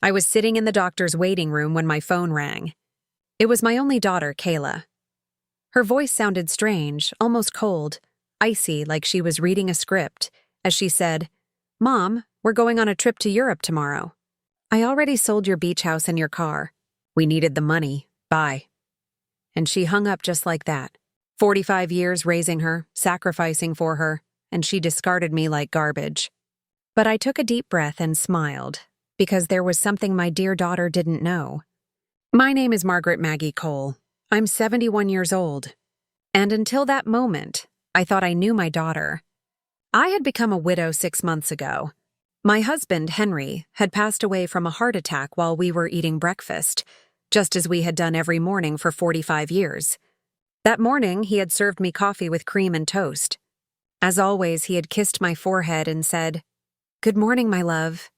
I was sitting in the doctor's waiting room when my phone rang. It was my only daughter, Kayla. Her voice sounded strange, almost cold, icy, like she was reading a script, as she said, "Mom, we're going on a trip to Europe tomorrow. I already sold your beach house and your car. We needed the money. Bye." And she hung up just like that. 45 years raising her, sacrificing for her, and she discarded me like garbage. But I took a deep breath and smiled, because there was something my dear daughter didn't know. My name is Margaret Maggie Cole. I'm 71 years old. And until that moment, I thought I knew my daughter. I had become a widow 6 months ago. My husband, Henry, had passed away from a heart attack while we were eating breakfast, just as we had done every morning for 45 years. That morning, he had served me coffee with cream and toast. As always, he had kissed my forehead and said, "Good morning, my love."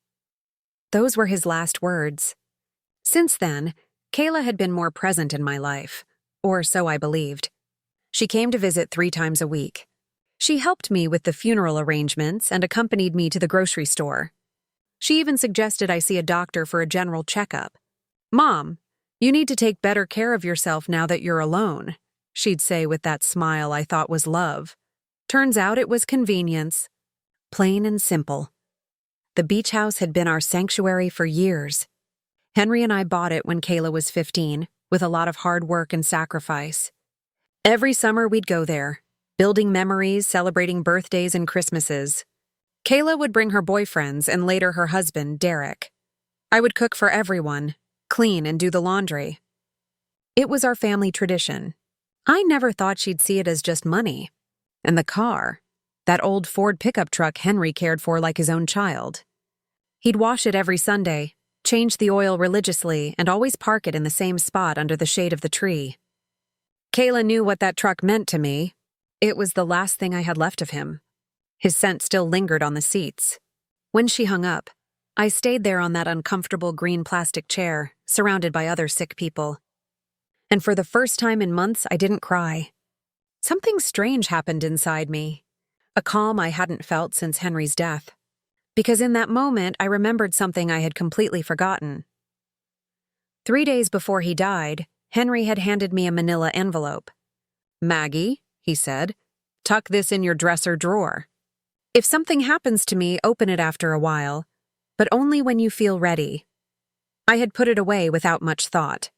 Those were his last words. Since then, Kayla had been more present in my life, or so I believed. She came to visit 3 times a week. She helped me with the funeral arrangements and accompanied me to the grocery store. She even suggested I see a doctor for a general checkup. "Mom, you need to take better care of yourself now that you're alone," she'd say with that smile I thought was love. Turns out it was convenience. Plain and simple. The beach house had been our sanctuary for years. Henry and I bought it when Kayla was 15, with a lot of hard work and sacrifice. Every summer we'd go there, building memories, celebrating birthdays and Christmases. Kayla would bring her boyfriends and later her husband, Derek. I would cook for everyone, clean and do the laundry. It was our family tradition. I never thought she'd see it as just money. And the car, that old Ford pickup truck Henry cared for like his own child. He'd wash it every Sunday, change the oil religiously, and always park it in the same spot under the shade of the tree. Kayla knew what that truck meant to me. It was the last thing I had left of him. His scent still lingered on the seats. When she hung up, I stayed there on that uncomfortable green plastic chair, surrounded by other sick people. And for the first time in months, I didn't cry. Something strange happened inside me, a calm I hadn't felt since Henry's death. Because in that moment, I remembered something I had completely forgotten. 3 days before he died, Henry had handed me a manila envelope. "Maggie," he said, "tuck this in your dresser drawer. If something happens to me, open it after a while, but only when you feel ready." I had put it away without much thought.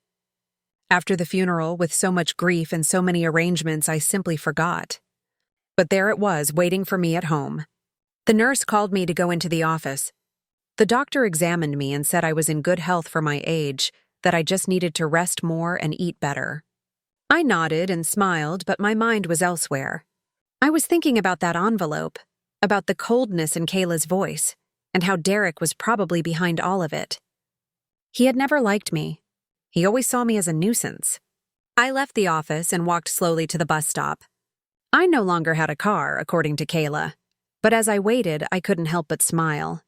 After the funeral, with so much grief and so many arrangements, I simply forgot. But there it was, waiting for me at home. The nurse called me to go into the office. The doctor examined me and said I was in good health for my age, that I just needed to rest more and eat better. I nodded and smiled, but my mind was elsewhere. I was thinking about that envelope, about the coldness in Kayla's voice, and how Derek was probably behind all of it. He had never liked me. He always saw me as a nuisance. I left the office and walked slowly to the bus stop. I no longer had a car, according to Kayla, but as I waited, I couldn't help but smile.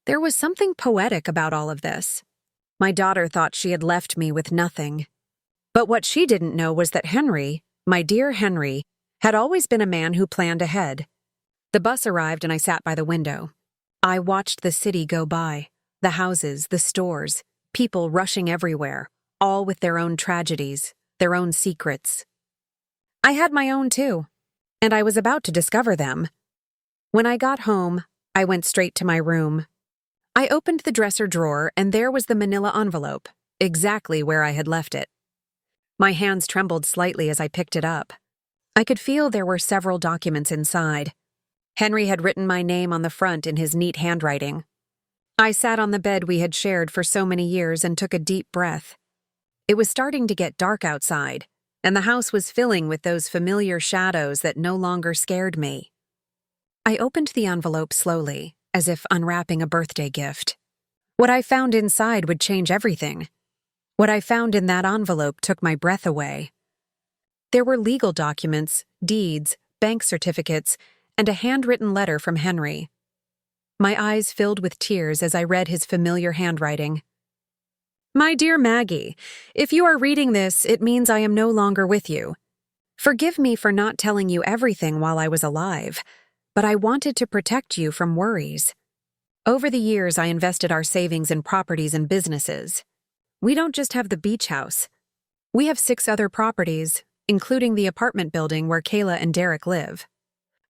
There was something poetic about all of this. My daughter thought she had left me with nothing. But what she didn't know was that Henry, my dear Henry, had always been a man who planned ahead. The bus arrived and I sat by the window. I watched the city go by, the houses, the stores, people rushing everywhere, all with their own tragedies, their own secrets. I had my own too, and I was about to discover them. When I got home, I went straight to my room. I opened the dresser drawer and there was the manila envelope, exactly where I had left it. My hands trembled slightly as I picked it up. I could feel there were several documents inside. Henry had written my name on the front in his neat handwriting. I sat on the bed we had shared for so many years and took a deep breath. It was starting to get dark outside, and the house was filling with those familiar shadows that no longer scared me. I opened the envelope slowly, as if unwrapping a birthday gift. What I found inside would change everything. What I found in that envelope took my breath away. There were legal documents, deeds, bank certificates, and a handwritten letter from Henry. My eyes filled with tears as I read his familiar handwriting. "My dear Maggie, if you are reading this, it means I am no longer with you. Forgive me for not telling you everything while I was alive, but I wanted to protect you from worries. Over the years, I invested our savings in properties and businesses. We don't just have the beach house. We have 6 other properties, including the apartment building where Kayla and Derek live.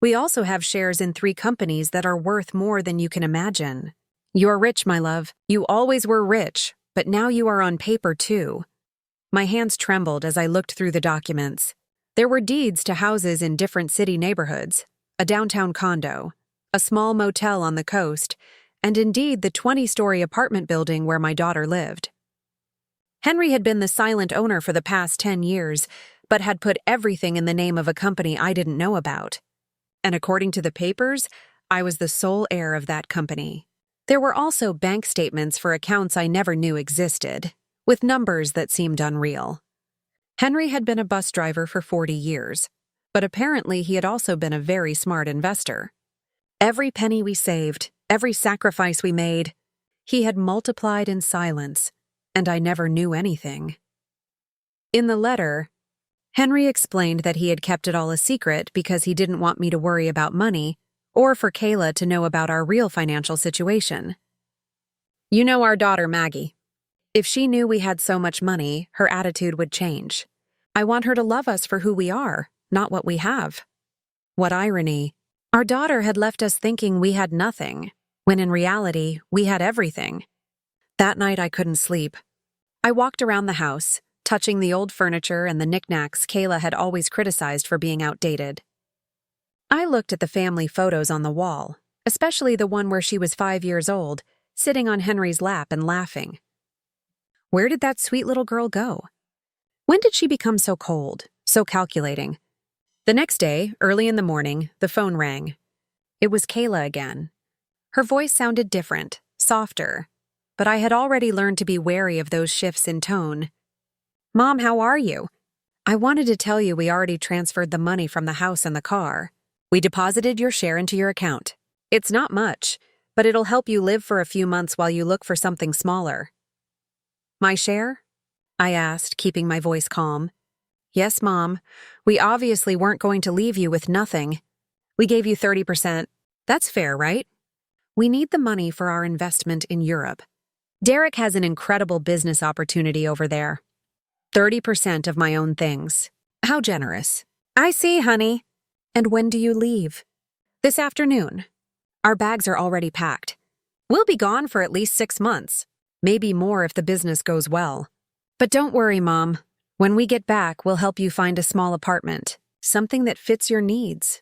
We also have shares in 3 companies that are worth more than you can imagine. You're rich, my love. You always were rich, but now you are on paper too. My hands trembled as I looked through the documents. There were deeds to houses in different city neighborhoods, a downtown condo, a small motel on the coast, and indeed the 20-story apartment building where my daughter lived. Henry had been the silent owner for the past 10 years, but had put everything in the name of a company I didn't know about. And according to the papers, I was the sole heir of that company. There were also bank statements for accounts I never knew existed, with numbers that seemed unreal. Henry had been a bus driver for 40 years, but apparently he had also been a very smart investor. Every penny we saved, every sacrifice we made, he had multiplied in silence, and I never knew anything. In the letter, Henry explained that he had kept it all a secret because he didn't want me to worry about money or for Kayla to know about our real financial situation. You know our daughter, Maggie. If she knew we had so much money, her attitude would change. I want her to love us for who we are, not what we have. What irony. Our daughter had left us thinking we had nothing, when in reality, we had everything. That night I couldn't sleep. I walked around the house, touching the old furniture and the knickknacks Kayla had always criticized for being outdated. I looked at the family photos on the wall, especially the one where she was 5 years old, sitting on Henry's lap and laughing. Where did that sweet little girl go? When did she become so cold, so calculating? The next day, early in the morning, the phone rang. It was Kayla again. Her voice sounded different, softer, but I had already learned to be wary of those shifts in tone. Mom, how are you? I wanted to tell you we already transferred the money from the house and the car. We deposited your share into your account. It's not much, but it'll help you live for a few months while you look for something smaller. My share? I asked, keeping my voice calm. Yes, Mom. We obviously weren't going to leave you with nothing. We gave you 30%. That's fair, right? We need the money for our investment in Europe. Derek has an incredible business opportunity over there. 30% of my own things. How generous. I see, honey. And when do you leave? This afternoon. Our bags are already packed. We'll be gone for at least 6 months. Maybe more if the business goes well. But don't worry, Mom. When we get back, we'll help you find a small apartment. Something that fits your needs.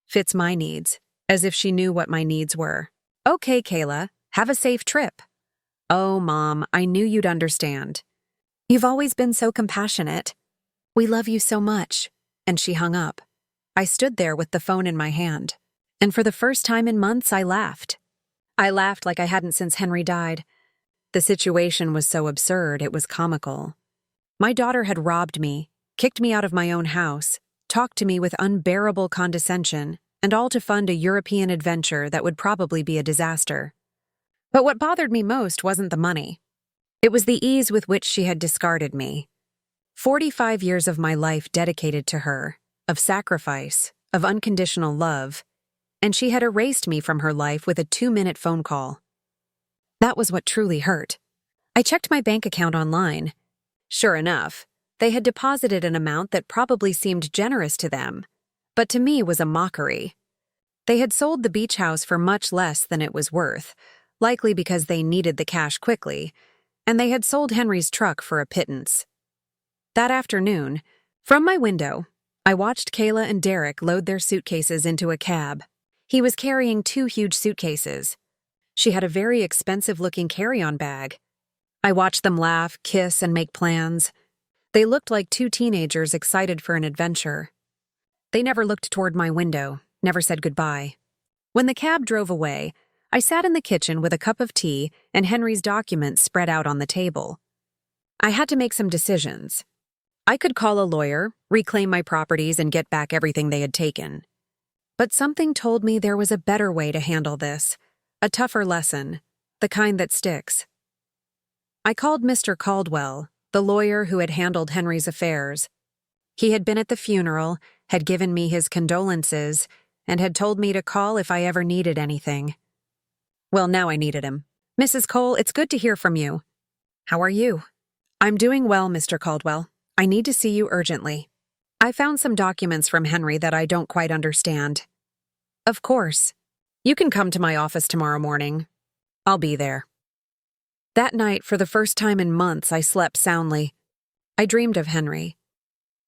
Fits my needs. As if she knew what my needs were. Okay, Kayla. Have a safe trip. Oh, Mom, I knew you'd understand. You've always been so compassionate. We love you so much. And she hung up. I stood there with the phone in my hand. And for the first time in months, I laughed. I laughed like I hadn't since Henry died. The situation was so absurd, it was comical. My daughter had robbed me, kicked me out of my own house, talked to me with unbearable condescension, and all to fund a European adventure that would probably be a disaster. But what bothered me most wasn't the money. It was the ease with which she had discarded me. 45 years of my life dedicated to her, of sacrifice, of unconditional love, and she had erased me from her life with a 2-minute phone call. That was what truly hurt. I checked my bank account online. Sure enough, they had deposited an amount that probably seemed generous to them, but to me was a mockery. They had sold the beach house for much less than it was worth, likely because they needed the cash quickly, and they had sold Henry's truck for a pittance. That afternoon, from my window, I watched Kayla and Derek load their suitcases into a cab. He was carrying 2 huge suitcases. She had a very expensive-looking carry-on bag. I watched them laugh, kiss, and make plans. They looked like 2 teenagers excited for an adventure. They never looked toward my window, never said goodbye. When the cab drove away, I sat in the kitchen with a cup of tea and Henry's documents spread out on the table. I had to make some decisions. I could call a lawyer, reclaim my properties, and get back everything they had taken. But something told me there was a better way to handle this, a tougher lesson, the kind that sticks. I called Mr. Caldwell, the lawyer who had handled Henry's affairs. He had been at the funeral, had given me his condolences, and had told me to call if I ever needed anything. Well, now I needed him. Mrs. Cole, it's good to hear from you. How are you? I'm doing well, Mr. Caldwell. I need to see you urgently. I found some documents from Henry that I don't quite understand. Of course. You can come to my office tomorrow morning. I'll be there. That night, for the first time in months, I slept soundly. I dreamed of Henry.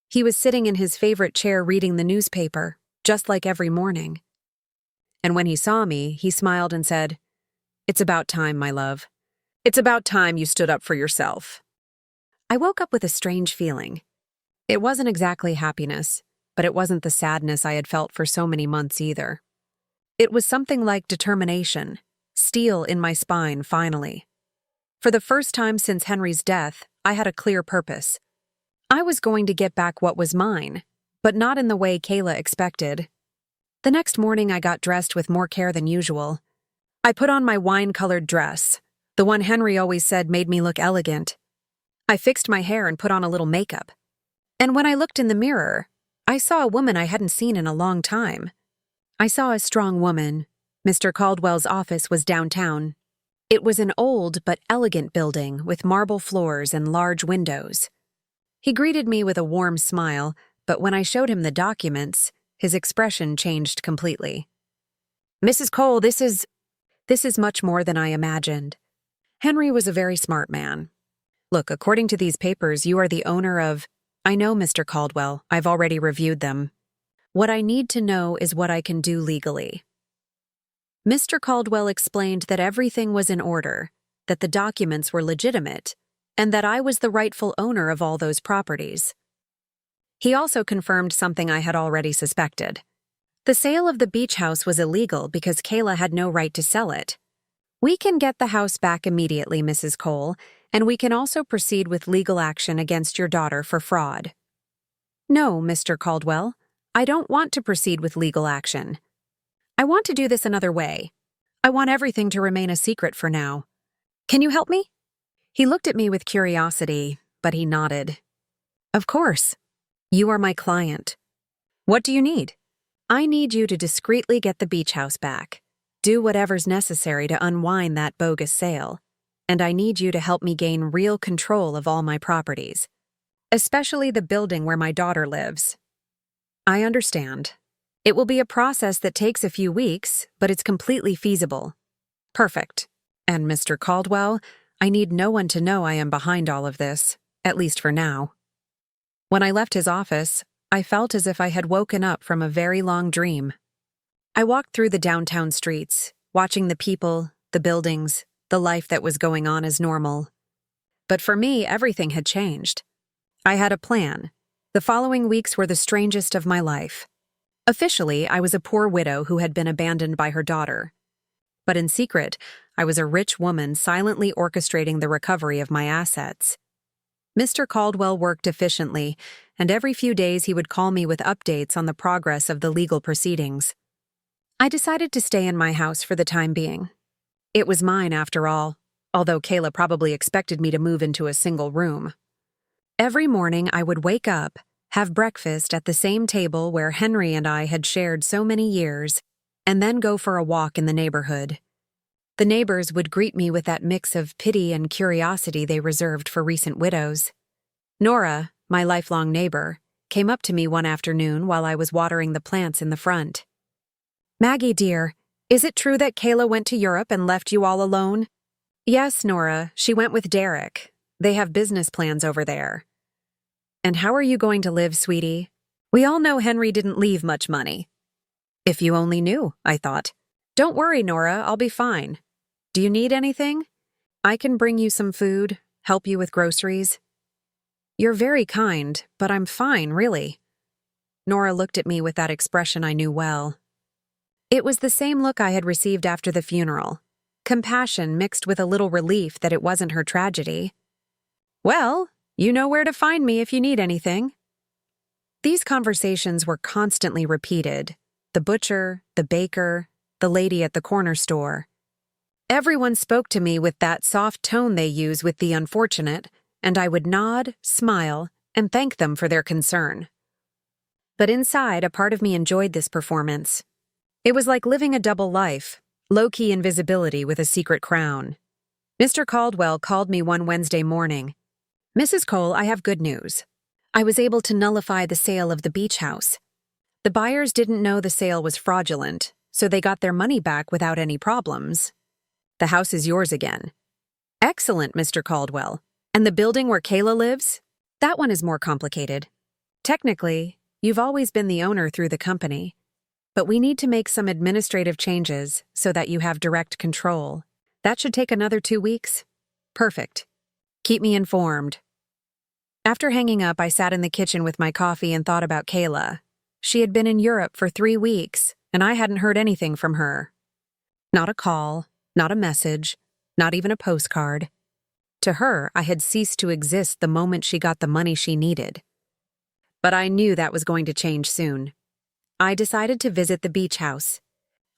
He was sitting in his favorite chair reading the newspaper, just like every morning. And when he saw me, he smiled and said, "It's about time, my love. It's about time you stood up for yourself." I woke up with a strange feeling. It wasn't exactly happiness, but it wasn't the sadness I had felt for so many months either. It was something like determination, steel in my spine finally. For the first time since Henry's death, I had a clear purpose. I was going to get back what was mine, but not in the way Kayla expected. The next morning I got dressed with more care than usual. I put on my wine-colored dress, the one Henry always said made me look elegant. I fixed my hair and put on a little makeup. And when I looked in the mirror, I saw a woman I hadn't seen in a long time. I saw a strong woman. Mr. Caldwell's office was downtown. It was an old but elegant building with marble floors and large windows. He greeted me with a warm smile, but when I showed him the documents, his expression changed completely. "Mrs. Cole, this is much more than I imagined." Henry was a very smart man. "Look, according to these papers, you are the owner of—" "I know, Mr. Caldwell. I've already reviewed them. What I need to know is what I can do legally." Mr. Caldwell explained that everything was in order, that the documents were legitimate, and that I was the rightful owner of all those properties. He also confirmed something I had already suspected. The sale of the beach house was illegal because Kayla had no right to sell it. "We can get the house back immediately, Mrs. Cole, and we can also proceed with legal action against your daughter for fraud." "No, Mr. Caldwell, I don't want to proceed with legal action. I want to do this another way. I want everything to remain a secret for now. Can you help me?" He looked at me with curiosity, but he nodded. "Of course. You are my client. What do you need?" "I need you to discreetly get the beach house back. Do whatever's necessary to unwind that bogus sale. And I need you to help me gain real control of all my properties, especially the building where my daughter lives." "I understand. It will be a process that takes a few weeks, but it's completely feasible." "Perfect. And Mr. Caldwell, I need no one to know I am behind all of this, at least for now." When I left his office, I felt as if I had woken up from a very long dream. I walked through the downtown streets, watching the people, the buildings, the life that was going on as normal. But for me, everything had changed. I had a plan. The following weeks were the strangest of my life. Officially, I was a poor widow who had been abandoned by her daughter. But in secret, I was a rich woman silently orchestrating the recovery of my assets. Mr. Caldwell worked efficiently, and every few days he would call me with updates on the progress of the legal proceedings. I decided to stay in my house for the time being. It was mine, after all, although Kayla probably expected me to move into a single room. Every morning I would wake up, have breakfast at the same table where Henry and I had shared so many years, and then go for a walk in the neighborhood. The neighbors would greet me with that mix of pity and curiosity they reserved for recent widows. Nora, my lifelong neighbor, came up to me one afternoon while I was watering the plants in the front. "Maggie, dear, is it true that Kayla went to Europe and left you all alone?" "Yes, Nora, she went with Derek. They have business plans over there." "And how are you going to live, sweetie? We all know Henry didn't leave much money." "If you only knew," I thought. "Don't worry, Nora, I'll be fine. Do you need anything? I can bring you some food, help you with groceries." "You're very kind, but I'm fine, really." Nora looked at me with that expression I knew well. It was the same look I had received after the funeral, compassion mixed with a little relief that it wasn't her tragedy. "Well, you know where to find me if you need anything." These conversations were constantly repeated: the butcher, the baker, the lady at the corner store. Everyone spoke to me with that soft tone they use with the unfortunate, and I would nod, smile, and thank them for their concern. But inside, a part of me enjoyed this performance. It was like living a double life, Low-key invisibility with a secret crown. Mr. Caldwell called me one Wednesday morning. "Mrs. Cole, I have good news. I was able to nullify the sale of the beach house. The buyers didn't know the sale was fraudulent, so they got their money back without any problems. The house is yours again." "Excellent, Mr. Caldwell. And the building where Kayla lives? That one is more complicated. Technically, you've always been the owner through the company, but we need to make some administrative changes so that you have direct control. That should take another 2 weeks." "Perfect. Keep me informed." After hanging up, I sat in the kitchen with my coffee and thought about Kayla. She had been in Europe for 3 weeks, and I hadn't heard anything from her. Not a call, not a message, not even a postcard. To her, I had ceased to exist the moment she got the money she needed. But I knew that was going to change soon. I decided to visit the beach house.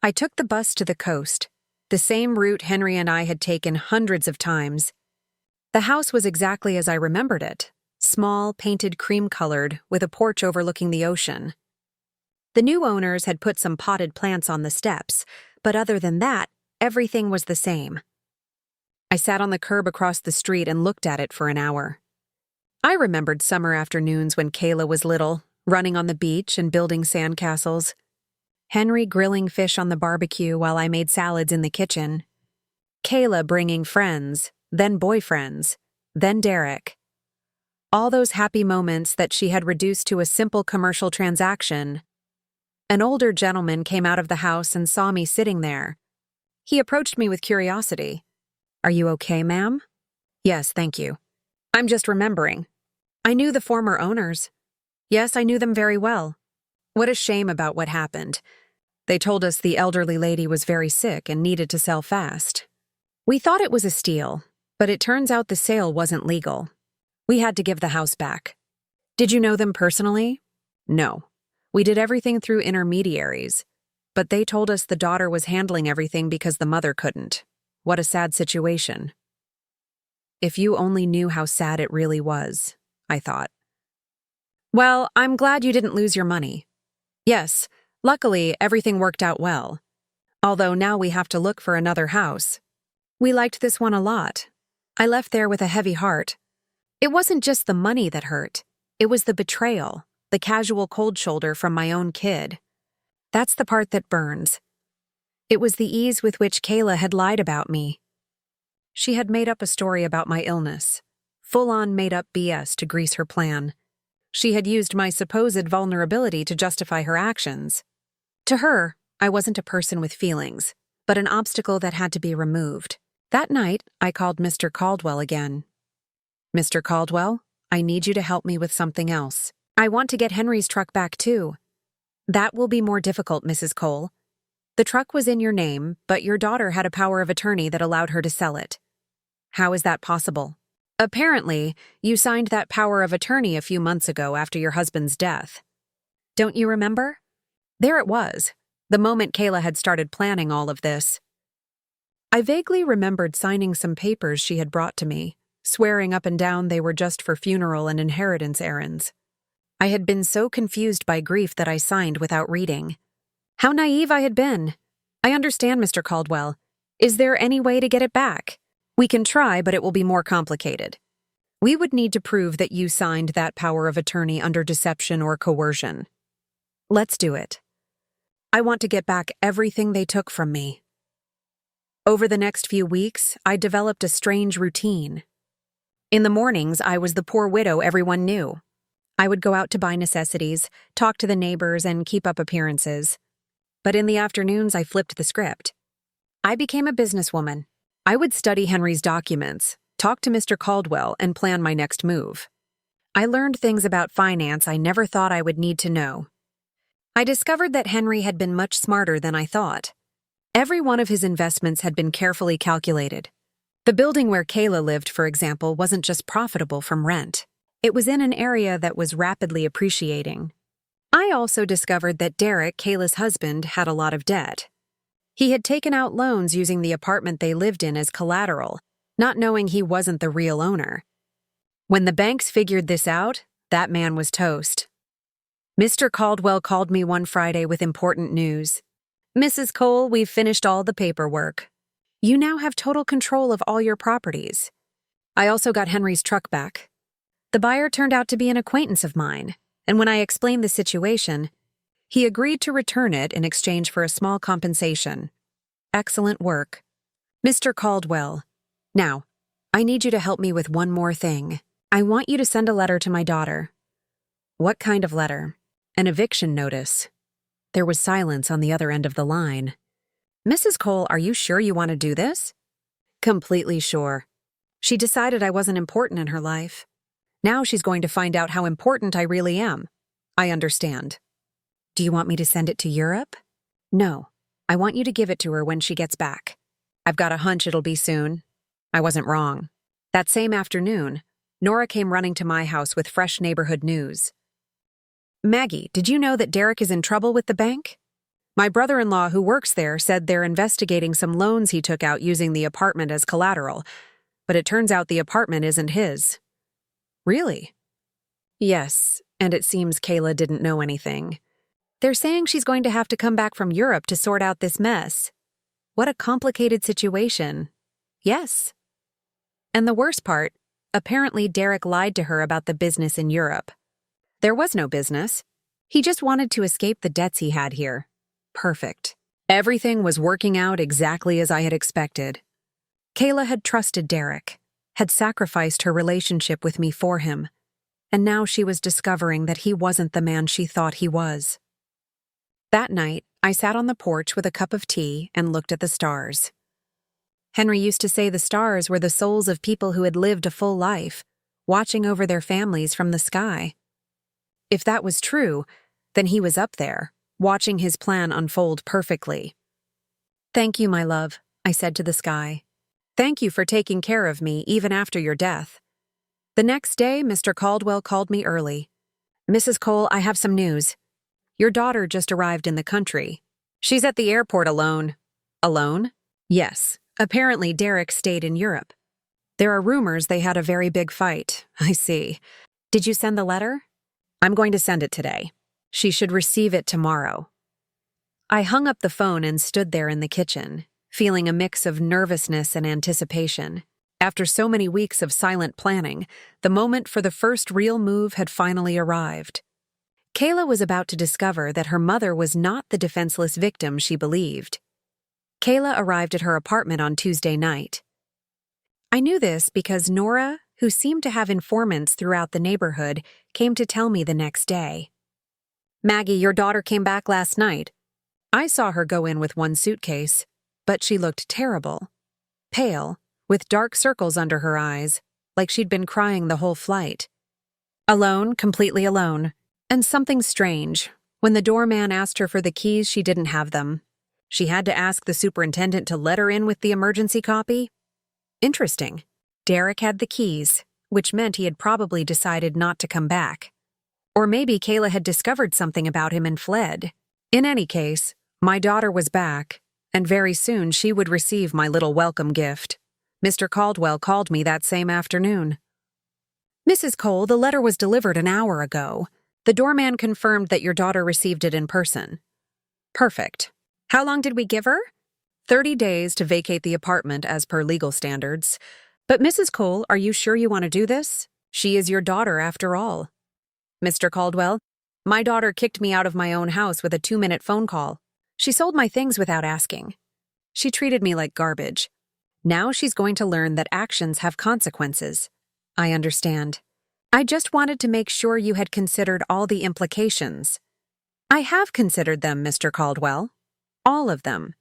I took the bus to the coast, the same route Henry and I had taken hundreds of times. The house was exactly as I remembered it, small, painted cream-colored, with a porch overlooking the ocean. The new owners had put some potted plants on the steps, but other than that, everything was the same. I sat on the curb across the street and looked at it for an hour. I remembered summer afternoons when Kayla was little, running on the beach and building sandcastles. Henry grilling fish on the barbecue while I made salads in the kitchen. Kayla bringing friends, then boyfriends, then Derek. All those happy moments that she had reduced to a simple commercial transaction. An older gentleman came out of the house and saw me sitting there. He approached me with curiosity. "Are you okay, ma'am?" "Yes, thank you. I'm just remembering. I knew the former owners. Yes, I knew them very well. What a shame about what happened. They told us the elderly lady was very sick and needed to sell fast. We thought it was a steal, but it turns out the sale wasn't legal. We had to give the house back." "Did you know them personally?" "No. We did everything through intermediaries, but they told us the daughter was handling everything because the mother couldn't. What a sad situation." If you only knew how sad it really was, I thought. "Well, I'm glad you didn't lose your money." "Yes, luckily everything worked out well. Although now we have to look for another house. We liked this one a lot. I left there with a heavy heart. It wasn't just the money that hurt. It was the betrayal, the casual cold shoulder from my own kid. That's the part that burns. It was the ease with which Kayla had lied about me. She had made up a story about my illness, full-on made-up BS to grease her plan. She had used my supposed vulnerability to justify her actions. To her, I wasn't a person with feelings, but an obstacle that had to be removed. That night, I called Mr. Caldwell again. "Mr. Caldwell, I need you to help me with something else. I want to get Henry's truck back too." "That will be more difficult, Mrs. Cole. The truck was in your name, but your daughter had a power of attorney that allowed her to sell it." "How is that possible?" "Apparently, you signed that power of attorney a few months ago after your husband's death. Don't you remember?" There it was, the moment Kayla had started planning all of this. I vaguely remembered signing some papers she had brought to me, swearing up and down they were just for funeral and inheritance errands. I had been so confused by grief that I signed without reading. How naive I had been. "I understand, Mr. Caldwell. Is there any way to get it back?" "We can try, but it will be more complicated. We would need to prove that you signed that power of attorney under deception or coercion." "Let's do it. I want to get back everything they took from me." Over the next few weeks, I developed a strange routine. In the mornings, I was the poor widow everyone knew. I would go out to buy necessities, talk to the neighbors, and keep up appearances. But in the afternoons, I flipped the script. I became a businesswoman. I would study Henry's documents, talk to Mr. Caldwell, and plan my next move. I learned things about finance I never thought I would need to know. I discovered that Henry had been much smarter than I thought. Every one of his investments had been carefully calculated. The building where Kayla lived, for example, wasn't just profitable from rent. It was in an area that was rapidly appreciating. I also discovered that Derek, Kayla's husband, had a lot of debt. He had taken out loans using the apartment they lived in as collateral, not knowing he wasn't the real owner. When the banks figured this out, that man was toast. Mr. Caldwell called me one Friday with important news. Mrs. Cole, we've finished all the paperwork. You now have total control of all your properties. I also got Henry's truck back. The buyer turned out to be an acquaintance of mine, and when I explained the situation, he agreed to return it in exchange for a small compensation. Excellent work. Mr. Caldwell, now, I need you to help me with one more thing. I want you to send a letter to my daughter. What kind of letter? An eviction notice. There was silence on the other end of the line. Mrs. Cole, are you sure you want to do this? Completely sure. She decided I wasn't important in her life. Now she's going to find out how important I really am. I understand. Do you want me to send it to Europe? No. I want you to give it to her when she gets back. I've got a hunch it'll be soon. I wasn't wrong. That same afternoon, Nora came running to my house with fresh neighborhood news. Maggie, did you know that Derek is in trouble with the bank? My brother-in-law who works there said they're investigating some loans he took out using the apartment as collateral, but it turns out the apartment isn't his. Really? Yes, and it seems Kayla didn't know anything. They're saying she's going to have to come back from Europe to sort out this mess. What a complicated situation. Yes. And the worst part, apparently Derek lied to her about the business in Europe. There was no business. He just wanted to escape the debts he had here. Perfect. Everything was working out exactly as I had expected. Kayla had trusted Derek, had sacrificed her relationship with me for him, and now she was discovering that he wasn't the man she thought he was. That night, I sat on the porch with a cup of tea and looked at the stars. Henry used to say the stars were the souls of people who had lived a full life, watching over their families from the sky. If that was true, then he was up there, watching his plan unfold perfectly. Thank you, my love, I said to the sky. Thank you for taking care of me even after your death. The next day, Mr. Caldwell called me early. Mrs. Cole, I have some news. Your daughter just arrived in the country. She's at the airport alone. Alone? Yes. Apparently Derek stayed in Europe. There are rumors they had a very big fight. I see. Did you send the letter? I'm going to send it today. She should receive it tomorrow. I hung up the phone and stood there in the kitchen, feeling a mix of nervousness and anticipation. After so many weeks of silent planning, the moment for the first real move had finally arrived. Kayla was about to discover that her mother was not the defenseless victim she believed. Kayla arrived at her apartment on Tuesday night. I knew this because Nora, who seemed to have informants throughout the neighborhood, came to tell me the next day. Maggie, your daughter came back last night. I saw her go in with one suitcase, but she looked terrible. Pale, with dark circles under her eyes, like she'd been crying the whole flight. Alone, completely alone. And something strange. When the doorman asked her for the keys, she didn't have them. She had to ask the superintendent to let her in with the emergency copy. Interesting. Derek had the keys, which meant he had probably decided not to come back. Or maybe Kayla had discovered something about him and fled. In any case, my daughter was back, and very soon she would receive my little welcome gift. Mr. Caldwell called me that same afternoon. Mrs. Cole, the letter was delivered an hour ago. The doorman confirmed that your daughter received it in person. Perfect. How long did we give her? 30 days to vacate the apartment as per legal standards. But Mrs. Cole, are you sure you want to do this? She is your daughter after all. Mr. Caldwell, my daughter kicked me out of my own house with a 2-minute phone call. She sold my things without asking. She treated me like garbage. Now she's going to learn that actions have consequences. I understand. I just wanted to make sure you had considered all the implications. I have considered them, Mr. Caldwell. All of them.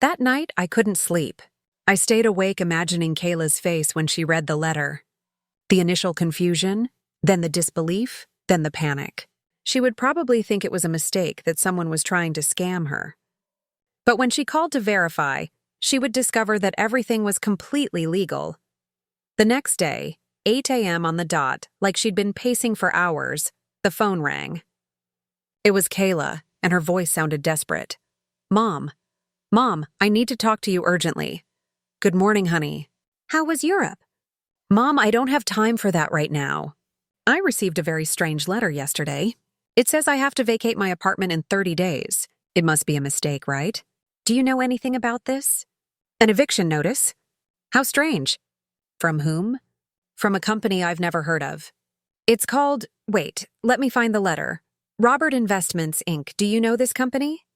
That night, I couldn't sleep. I stayed awake imagining Kayla's face when she read the letter. The initial confusion, then the disbelief, then the panic. She would probably think it was a mistake that someone was trying to scam her. But when she called to verify, she would discover that everything was completely legal. The next day, 8 a.m. on the dot, like she'd been pacing for hours, the phone rang. It was Kayla, and her voice sounded desperate. Mom, I need to talk to you urgently. Good morning, honey. How was Europe? Mom, I don't have time for that right now. I received a very strange letter yesterday. It says I have to vacate my apartment in 30 days. It must be a mistake, right? Do you know anything about this? An eviction notice? How strange. From whom? From a company I've never heard of. It's called, wait, let me find the letter. Robert Investments, Inc. Do you know this company?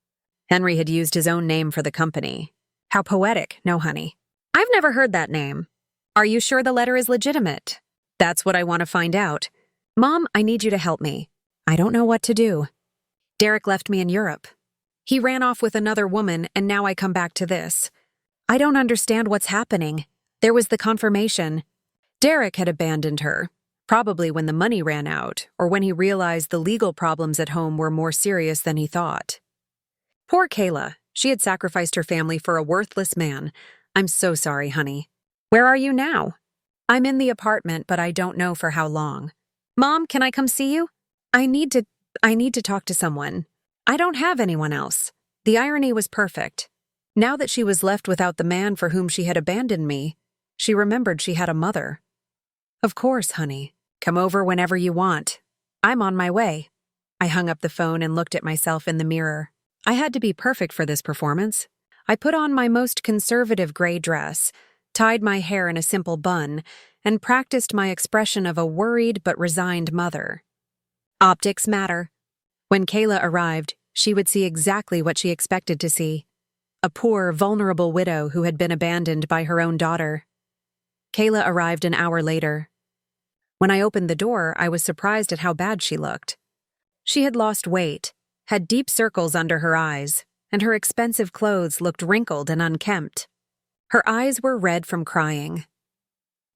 Henry had used his own name for the company. How poetic, no, honey. I've never heard that name. Are you sure the letter is legitimate? That's what I want to find out. Mom, I need you to help me. I don't know what to do. Derek left me in Europe. He ran off with another woman, and now I come back to this. I don't understand what's happening. There was the confirmation. Derek had abandoned her, probably when the money ran out, or when he realized the legal problems at home were more serious than he thought. Poor Kayla. She had sacrificed her family for a worthless man. I'm so sorry, honey. Where are you now? I'm in the apartment, but I don't know for how long. Mom, can I come see you? I need to talk to someone. I don't have anyone else. The irony was perfect. Now that she was left without the man for whom she had abandoned me, she remembered she had a mother. Of course, honey. Come over whenever you want. I'm on my way. I hung up the phone and looked at myself in the mirror. I had to be perfect for this performance. I put on my most conservative gray dress, tied my hair in a simple bun, and practiced my expression of a worried but resigned mother. Optics matter. When Kayla arrived, she would see exactly what she expected to see. A poor, vulnerable widow who had been abandoned by her own daughter. Kayla arrived an hour later. When I opened the door, I was surprised at how bad she looked. She had lost weight, had deep circles under her eyes, and her expensive clothes looked wrinkled and unkempt. Her eyes were red from crying.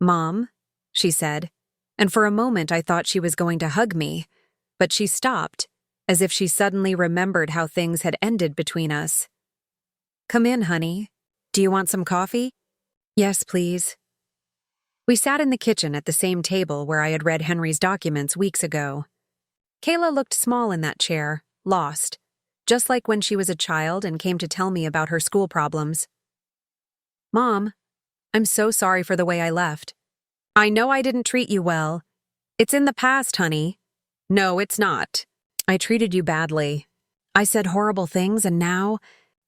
"Mom," she said, and for a moment I thought she was going to hug me, but she stopped, as if she suddenly remembered how things had ended between us. "Come in, honey. Do you want some coffee?" "Yes, please." We sat in the kitchen at the same table where I had read Henry's documents weeks ago. Kayla looked small in that chair, lost, just like when she was a child and came to tell me about her school problems. "Mom, I'm so sorry for the way I left. I know I didn't treat you well. It's in the past, honey." "No, it's not. I treated you badly. I said horrible things and now—"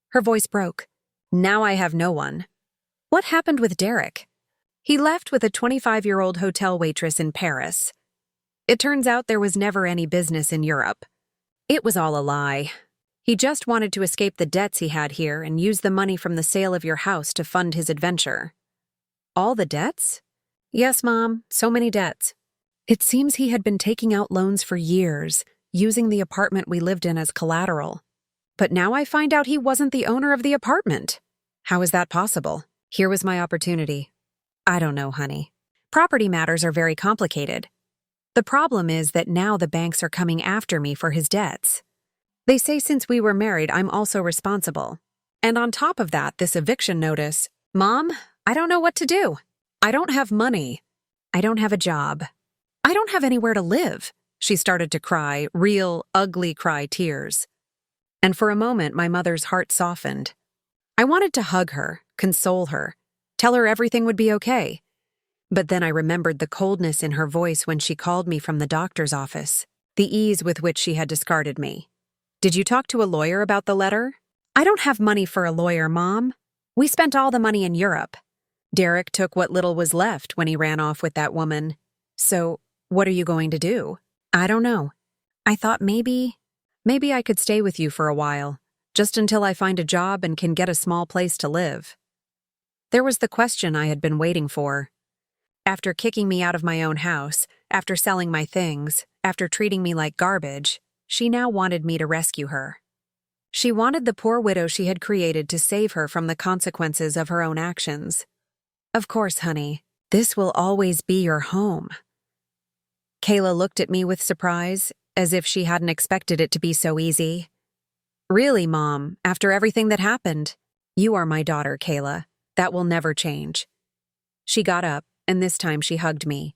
Her voice broke. "Now I have no one." What happened with Derek? He left with a 25-year-old hotel waitress in Paris. It turns out there was never any business in Europe. It was all a lie. He just wanted to escape the debts he had here and use the money from the sale of your house to fund his adventure. All the debts? Yes, Mom, so many debts. It seems he had been taking out loans for years, using the apartment we lived in as collateral. But now I find out he wasn't the owner of the apartment. How is that possible? Here was my opportunity. I don't know, honey. Property matters are very complicated. The problem is that now the banks are coming after me for his debts. They say since we were married, I'm also responsible. And on top of that, this eviction notice. Mom, I don't know what to do. I don't have money. I don't have a job. I don't have anywhere to live. She started to cry, real, ugly cry tears. And for a moment, my mother's heart softened. I wanted to hug her, console her, tell her everything would be okay. But then I remembered the coldness in her voice when she called me from the doctor's office, the ease with which she had discarded me. "Did you talk to a lawyer about the letter?" "I don't have money for a lawyer, Mom. We spent all the money in Europe. Derek took what little was left when he ran off with that woman. So, what are you going to do?" "I don't know. I thought maybe I could stay with you for a while, just until I find a job and can get a small place to live." There was the question I had been waiting for. After kicking me out of my own house, after selling my things, after treating me like garbage, she now wanted me to rescue her. She wanted the poor widow she had created to save her from the consequences of her own actions. "Of course, honey. This will always be your home." Kayla looked at me with surprise, as if she hadn't expected it to be so easy. "Really, Mom, after everything that happened? You are my daughter, Kayla. That will never change." She got up, and this time she hugged me.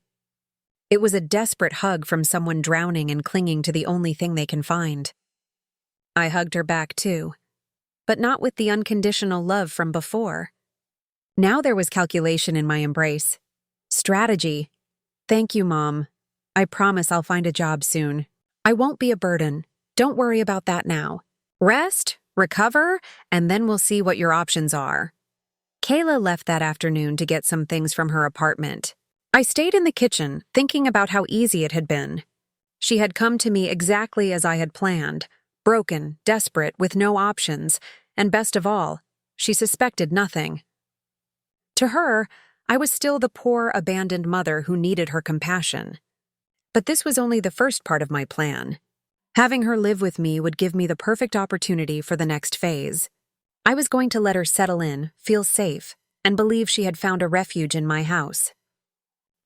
It was a desperate hug from someone drowning and clinging to the only thing they can find. I hugged her back too, but not with the unconditional love from before. Now there was calculation in my embrace. Strategy. "Thank you, Mom. I promise I'll find a job soon. I won't be a burden. Don't worry about that now. Rest? recover, and then we'll see what your options are. Kayla left that afternoon to get some things from her apartment. I stayed in the kitchen, thinking about how easy it had been. She had come to me exactly as I had planned, broken, desperate, with no options, and best of all, she suspected nothing. To her, I was still the poor, abandoned mother who needed her compassion. But this was only the first part of my plan. Having her live with me would give me the perfect opportunity for the next phase. I was going to let her settle in, feel safe, and believe she had found a refuge in my house.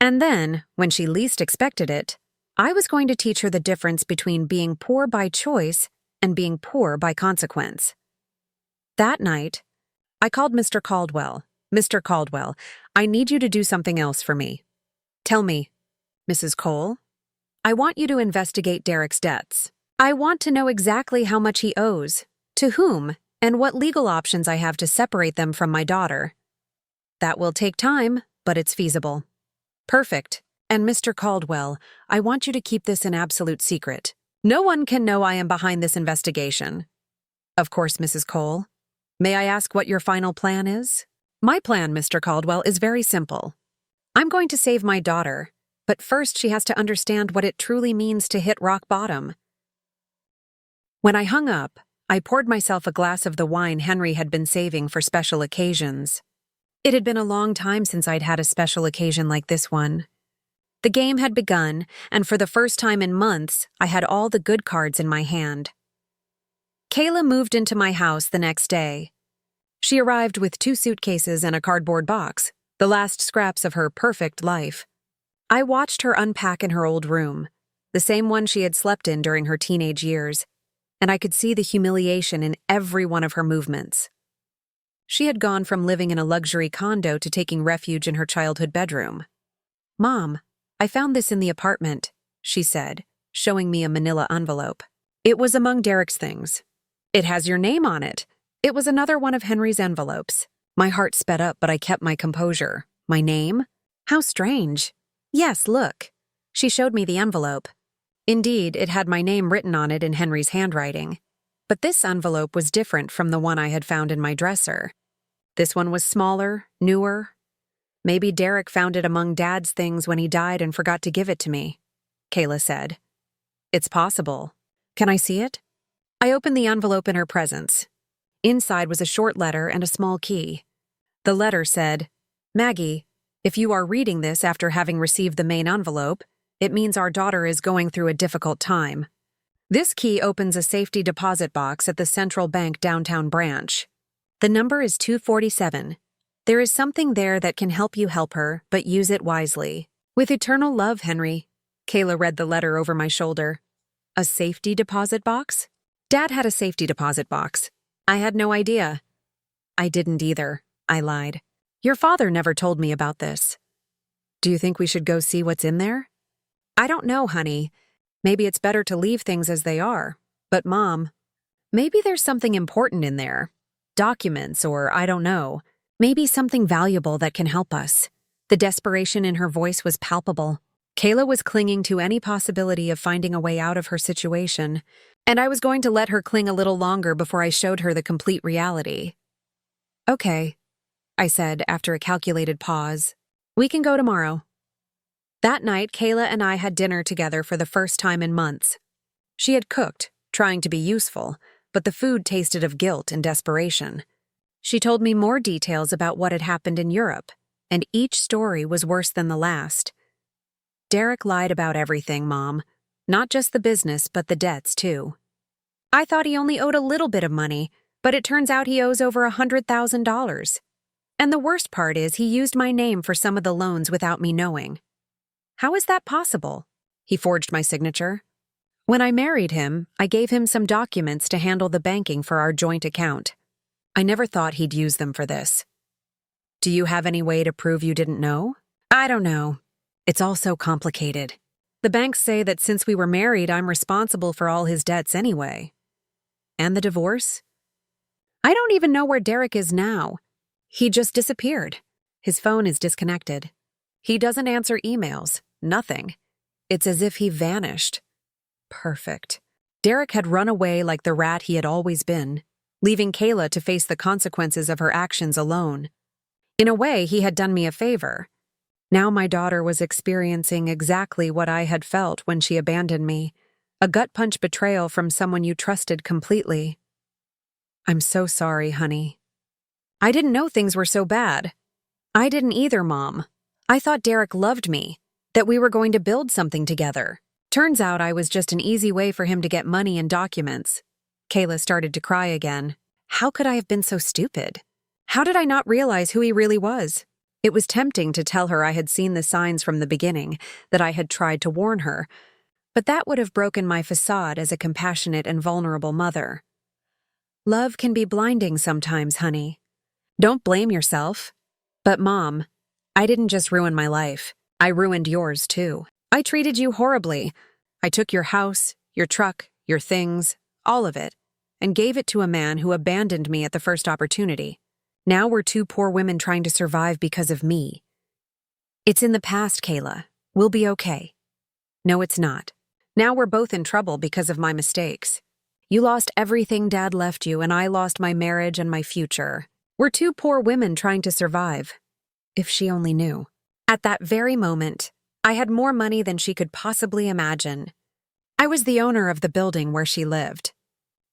And then, when she least expected it, I was going to teach her the difference between being poor by choice and being poor by consequence. That night, I called Mr. Caldwell. Mr. Caldwell, I need you to do something else for me. Tell me, Mrs. Cole, I want you to investigate Derek's debts. I want to know exactly how much he owes, to whom, and what legal options I have to separate them from my daughter. That will take time, but it's feasible. Perfect. And Mr. Caldwell, I want you to keep this an absolute secret. No one can know I am behind this investigation. Of course, Mrs. Cole. May I ask what your final plan is? My plan, Mr. Caldwell, is very simple. I'm going to save my daughter, but first she has to understand what it truly means to hit rock bottom. When I hung up, I poured myself a glass of the wine Henry had been saving for special occasions. It had been a long time since I'd had a special occasion like this one. The game had begun, and for the first time in months, I had all the good cards in my hand. Kayla moved into my house the next day. She arrived with 2 suitcases and a cardboard box, the last scraps of her perfect life. I watched her unpack in her old room, the same one she had slept in during her teenage years, and I could see the humiliation in every one of her movements. She had gone from living in a luxury condo to taking refuge in her childhood bedroom. "Mom, I found this in the apartment," she said, showing me a manila envelope. It was among Derek's things. "It has your name on it." It was another one of Henry's envelopes. My heart sped up, but I kept my composure. My name? How strange. Yes, look. She showed me the envelope. Indeed, it had my name written on it in Henry's handwriting. But this envelope was different from the one I had found in my dresser. This one was smaller, newer. Maybe Derek found it among Dad's things when he died and forgot to give it to me, Kayla said. It's possible. Can I see it? I opened the envelope in her presence. Inside was a short letter and a small key. The letter said, "Maggie, if you are reading this after having received the main envelope, it means our daughter is going through a difficult time. This key opens a safety deposit box at the Central Bank downtown branch. The number is 247. There is something there that can help you help her, but use it wisely. With eternal love, Henry." Kayla read the letter over my shoulder. A safety deposit box? Dad had a safety deposit box. I had no idea. I didn't either, I lied. Your father never told me about this. Do you think we should go see what's in there? I don't know, honey. Maybe it's better to leave things as they are. But Mom, maybe there's something important in there. Documents or I don't know. Maybe something valuable that can help us. The desperation in her voice was palpable. Kayla was clinging to any possibility of finding a way out of her situation, and I was going to let her cling a little longer before I showed her the complete reality. Okay, I said after a calculated pause. We can go tomorrow. That night, Kayla and I had dinner together for the first time in months. She had cooked, trying to be useful, but the food tasted of guilt and desperation. She told me more details about what had happened in Europe, and each story was worse than the last. Derek lied about everything, Mom. Not just the business, but the debts, too. I thought he only owed a little bit of money, but it turns out he owes over $100,000. And the worst part is he used my name for some of the loans without me knowing. How is that possible? He forged my signature. When I married him, I gave him some documents to handle the banking for our joint account. I never thought he'd use them for this. Do you have any way to prove you didn't know? I don't know. It's all so complicated. The banks say that since we were married, I'm responsible for all his debts anyway. And the divorce? I don't even know where Derek is now. He just disappeared. His phone is disconnected. He doesn't answer emails. Nothing. It's as if he vanished. Perfect. Derek had run away like the rat he had always been. leaving Kayla to face the consequences of her actions alone. In a way, he had done me a favor. Now my daughter was experiencing exactly what I had felt when she abandoned me, a gut-punch betrayal from someone you trusted completely. I'm so sorry, honey. I didn't know things were so bad. I didn't either, Mom. I thought Derek loved me, that we were going to build something together. Turns out I was just an easy way for him to get money and documents. Kayla started to cry again. How could I have been so stupid? How did I not realize who he really was? It was tempting to tell her I had seen the signs from the beginning, that I had tried to warn her, but that would have broken my facade as a compassionate and vulnerable mother. Love can be blinding sometimes, honey. Don't blame yourself. But Mom, I didn't just ruin my life. I ruined yours too. I treated you horribly. I took your house, your truck, your things, all of it, and gave it to a man who abandoned me at the first opportunity. Now we're two poor women trying to survive because of me. It's in the past, Kayla. We'll be okay. No, it's not. Now we're both in trouble because of my mistakes. You lost everything Dad left you, and I lost my marriage and my future. We're two poor women trying to survive. If she only knew. At that very moment, I had more money than she could possibly imagine. I was the owner of the building where she lived.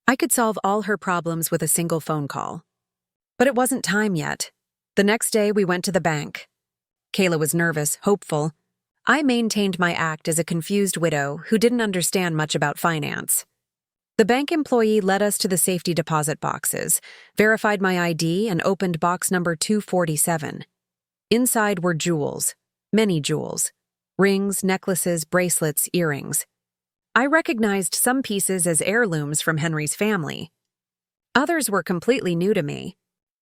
I could solve all her problems with a single phone call. But it wasn't time yet. The next day, we went to the bank. Kayla was nervous, hopeful. I maintained my act as a confused widow who didn't understand much about finance. The bank employee led us to the safety deposit boxes, verified my ID, and opened box number 247. Inside were jewels, many jewels. Rings, necklaces, bracelets, earrings. I recognized some pieces as heirlooms from Henry's family. Others were completely new to me.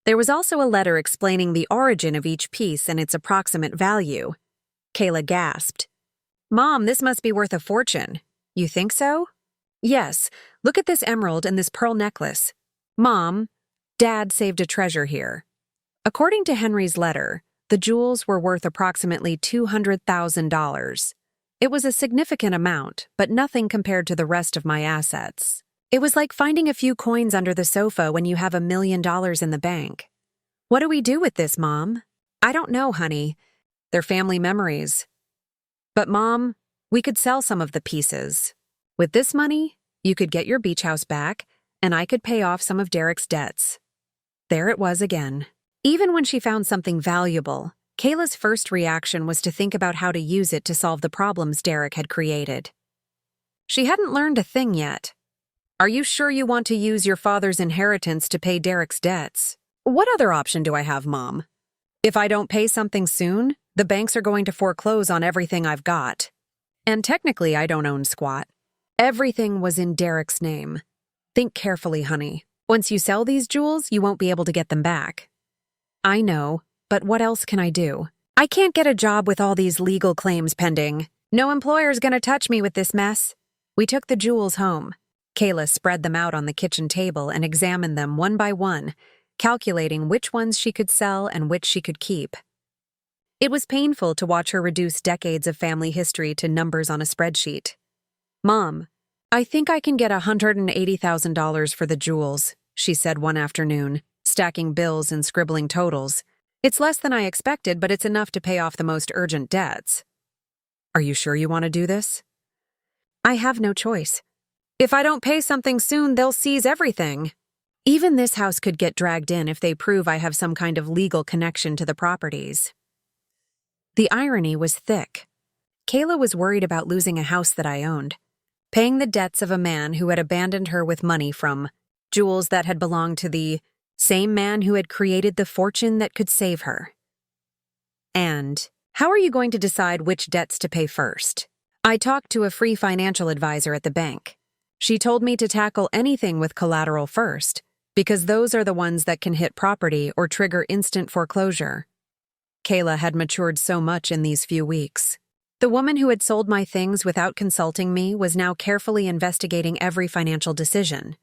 There was also a letter explaining the origin of each piece and its approximate value. Kayla gasped. Mom, this must be worth a fortune. You think so? Yes, look at this emerald and this pearl necklace. Mom, Dad saved a treasure here. According to Henry's letter, the jewels were worth approximately $200,000. It was a significant amount, but nothing compared to the rest of my assets. It was like finding a few coins under the sofa when you have $1 million in the bank. What do we do with this, Mom? I don't know, honey. They're family memories. But Mom, we could sell some of the pieces. With this money, you could get your beach house back, and I could pay off some of Derek's debts. There it was again. Even when she found something valuable, Kayla's first reaction was to think about how to use it to solve the problems Derek had created. She hadn't learned a thing yet. Are you sure you want to use your father's inheritance to pay Derek's debts? What other option do I have, Mom? If I don't pay something soon, the banks are going to foreclose on everything I've got. And technically, I don't own squat. Everything was in Derek's name. Think carefully, honey. Once you sell these jewels, you won't be able to get them back. I know, but what else can I do? I can't get a job with all these legal claims pending. No employer's gonna touch me with this mess. We took the jewels home. Kayla spread them out on the kitchen table and examined them one by one, calculating which ones she could sell and which she could keep. It was painful to watch her reduce decades of family history to numbers on a spreadsheet. Mom, I think I can get $180,000 for the jewels, she said one afternoon, stacking bills and scribbling totals. It's less than I expected, but it's enough to pay off the most urgent debts. Are you sure you want to do this? I have no choice. If I don't pay something soon, they'll seize everything. Even this house could get dragged in if they prove I have some kind of legal connection to the properties. The irony was thick. Kayla was worried about losing a house that I owned, paying the debts of a man who had abandoned her with money from jewels that had belonged to the same man who had created the fortune that could save her. And how are you going to decide which debts to pay first? I talked to a free financial advisor at the bank. She told me to tackle anything with collateral first, because those are the ones that can hit property or trigger instant foreclosure. Kayla had matured so much in these few weeks. The woman who had sold my things without consulting me was now carefully investigating every financial decision.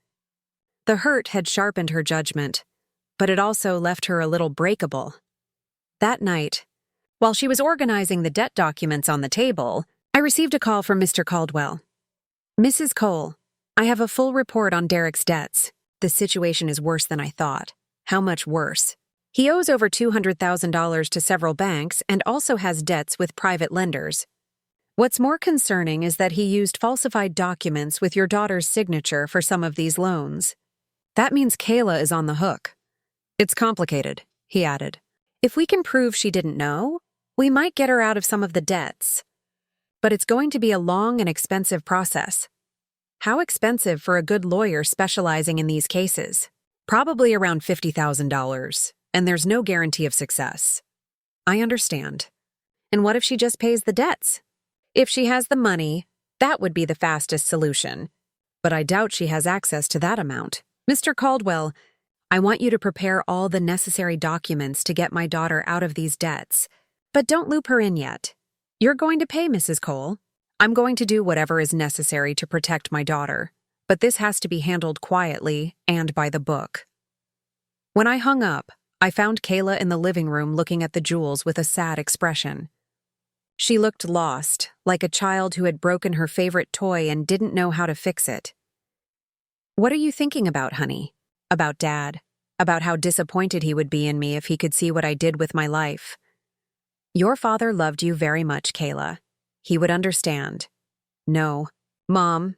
The hurt had sharpened her judgment, but it also left her a little breakable. That night, while she was organizing the debt documents on the table, I received a call from Mr. Caldwell. Mrs. Cole, I have a full report on Derek's debts. The situation is worse than I thought. How much worse? He owes over $200,000 to several banks and also has debts with private lenders. What's more concerning is that he used falsified documents with your daughter's signature for some of these loans. That means Kayla is on the hook. It's complicated, he added. If we can prove she didn't know, we might get her out of some of the debts. But it's going to be a long and expensive process. How expensive for a good lawyer specializing in these cases? Probably around $50,000, and there's no guarantee of success. I understand. And what if she just pays the debts? If she has the money, that would be the fastest solution. But I doubt she has access to that amount. Mr. Caldwell, I want you to prepare all the necessary documents to get my daughter out of these debts. But don't loop her in yet. You're going to pay, Mrs. Cole. I'm going to do whatever is necessary to protect my daughter. But this has to be handled quietly and by the book. When I hung up, I found Kayla in the living room looking at the jewels with a sad expression. She looked lost, like a child who had broken her favorite toy and didn't know how to fix it. What are you thinking about, honey? About Dad? About how disappointed he would be in me if he could see what I did with my life? Your father loved you very much, Kayla. He would understand. No, Mom.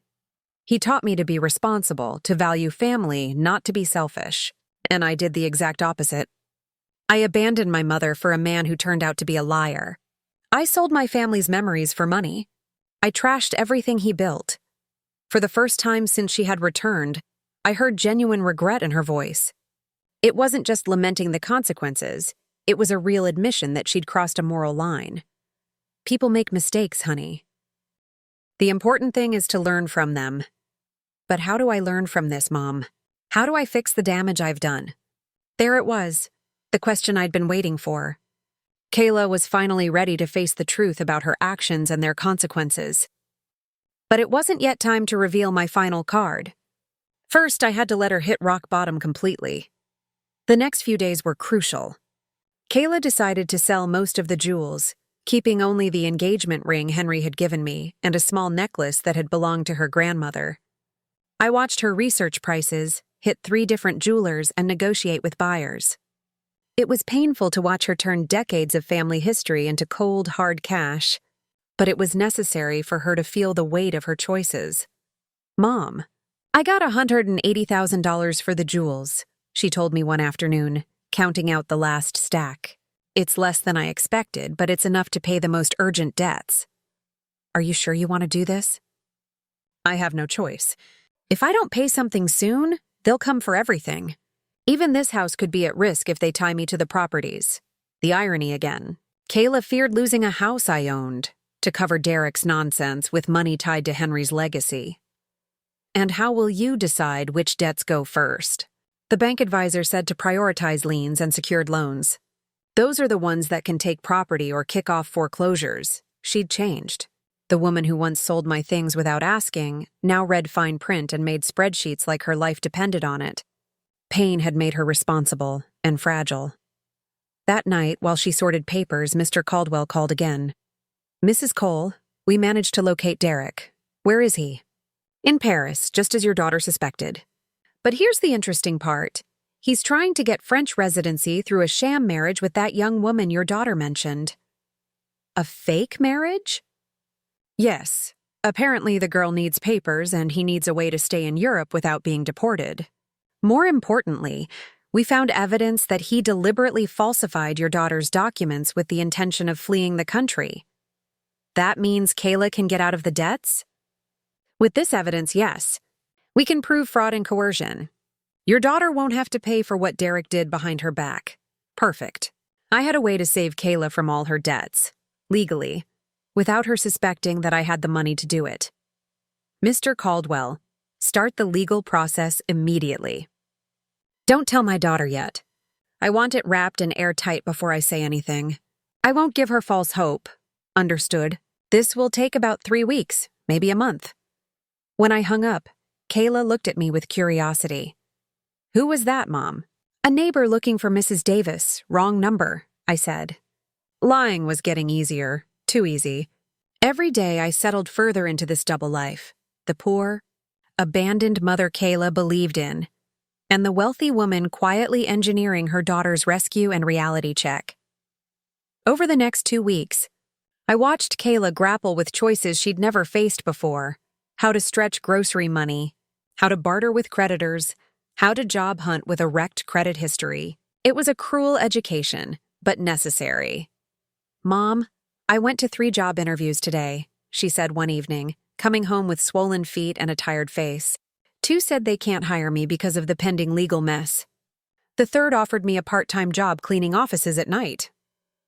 He taught me to be responsible, to value family, not to be selfish. And I did the exact opposite. I abandoned my mother for a man who turned out to be a liar. I sold my family's memories for money. I trashed everything he built. For the first time since she had returned, I heard genuine regret in her voice. It wasn't just lamenting the consequences, it was a real admission that she'd crossed a moral line. People make mistakes, honey. The important thing is to learn from them. But how do I learn from this, Mom? How do I fix the damage I've done? There it was, the question I'd been waiting for. Kayla was finally ready to face the truth about her actions and their consequences. But it wasn't yet time to reveal my final card. First, I had to let her hit rock bottom completely. The next few days were crucial. Kayla decided to sell most of the jewels, keeping only the engagement ring Henry had given me and a small necklace that had belonged to her grandmother. I watched her research prices, hit 3 different jewelers, and negotiate with buyers. It was painful to watch her turn decades of family history into cold, hard cash, but it was necessary for her to feel the weight of her choices. Mom, I got $180,000 for the jewels, she told me one afternoon, counting out the last stack. It's less than I expected, but it's enough to pay the most urgent debts. Are you sure you want to do this? I have no choice. If I don't pay something soon, they'll come for everything. Even this house could be at risk if they tie me to the properties. The irony again. Kayla feared losing a house I owned to cover Derek's nonsense with money tied to Henry's legacy. And how will you decide which debts go first? The bank advisor said to prioritize liens and secured loans. Those are the ones that can take property or kick off foreclosures. She'd changed. The woman who once sold my things without asking now read fine print and made spreadsheets like her life depended on it. Pain had made her responsible and fragile. That night, while she sorted papers, Mr. Caldwell called again. Mrs. Cole, we managed to locate Derek. Where is he? In Paris, just as your daughter suspected. But here's the interesting part. He's trying to get French residency through a sham marriage with that young woman your daughter mentioned. A fake marriage? Yes. Apparently the girl needs papers and he needs a way to stay in Europe without being deported. More importantly, we found evidence that he deliberately falsified your daughter's documents with the intention of fleeing the country. That means Kayla can get out of the debts? With this evidence, yes. We can prove fraud and coercion. Your daughter won't have to pay for what Derek did behind her back. Perfect. I had a way to save Kayla from all her debts, legally, without her suspecting that I had the money to do it. Mr. Caldwell, start the legal process immediately. Don't tell my daughter yet. I want it wrapped and airtight before I say anything. I won't give her false hope. Understood. This will take about 3 weeks, maybe a month. When I hung up, Kayla looked at me with curiosity. Who was that, Mom? A neighbor looking for Mrs. Davis. Wrong number, I said. Lying was getting easier. Too easy. Every day I settled further into this double life. The poor, abandoned mother Kayla believed in, and the wealthy woman quietly engineering her daughter's rescue and reality check. Over the next 2 weeks, I watched Kayla grapple with choices she'd never faced before: how to stretch grocery money, how to barter with creditors, how to job hunt with a wrecked credit history. It was a cruel education, but necessary. "Mom, I went to 3 job interviews today," she said one evening, coming home with swollen feet and a tired face. 2 said they can't hire me because of the pending legal mess. The 3rd offered me a part-time job cleaning offices at night.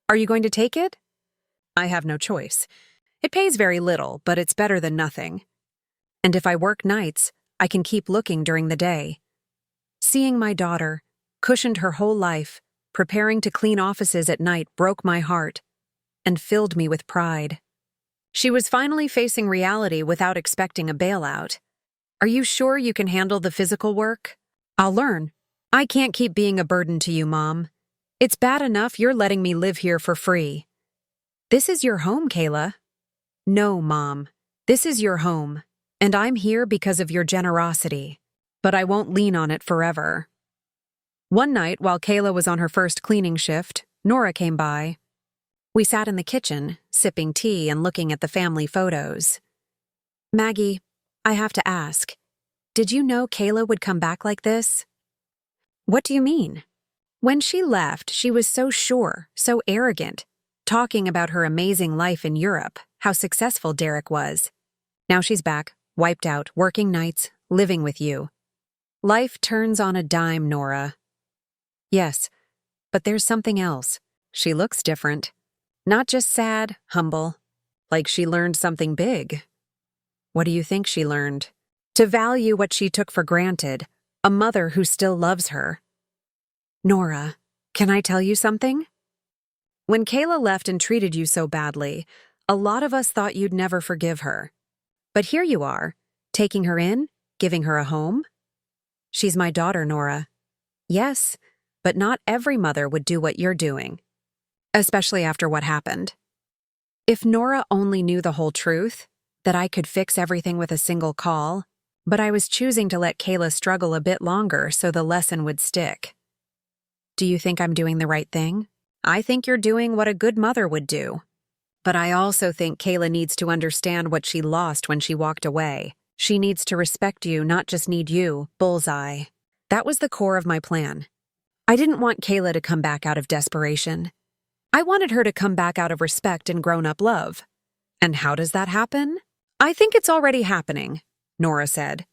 Are you going to take it? I have no choice. It pays very little, but it's better than nothing. And if I work nights, I can keep looking during the day. Seeing my daughter, cushioned her whole life, preparing to clean offices at night broke my heart and filled me with pride. She was finally facing reality without expecting a bailout. Are you sure you can handle the physical work? I'll learn. I can't keep being a burden to you, Mom. It's bad enough you're letting me live here for free. This is your home, Kayla. No, Mom. This is your home, and I'm here because of your generosity. But I won't lean on it forever. One night, while Kayla was on her first cleaning shift, Nora came by. We sat in the kitchen, sipping tea and looking at the family photos. "Maggie, I have to ask, did you know Kayla would come back like this?" "What do you mean?" "When she left, she was so sure, so arrogant, talking about her amazing life in Europe, how successful Derek was. Now she's back, wiped out, working nights, living with you. Life turns on a dime, Nora." "Yes, but there's something else. She looks different. Not just sad, humble, like she learned something big." "What do you think she learned?" "To value what she took for granted, a mother who still loves her." "Nora, can I tell you something? When Kayla left and treated you so badly, a lot of us thought you'd never forgive her. But here you are, taking her in, giving her a home. She's my daughter, Nora. Yes, but not every mother would do what you're doing, especially after what happened. If Nora only knew the whole truth, that I could fix everything with a single call, but I was choosing to let Kayla struggle a bit longer so the lesson would stick. Do you think I'm doing the right thing? I think you're doing what a good mother would do. But I also think Kayla needs to understand what she lost when she walked away. She needs to respect you, not just need you, bullseye. That was the core of my plan. I didn't want Kayla to come back out of desperation. I wanted her to come back out of respect and grown-up love. And how does that happen? I think it's already happening, Nora said.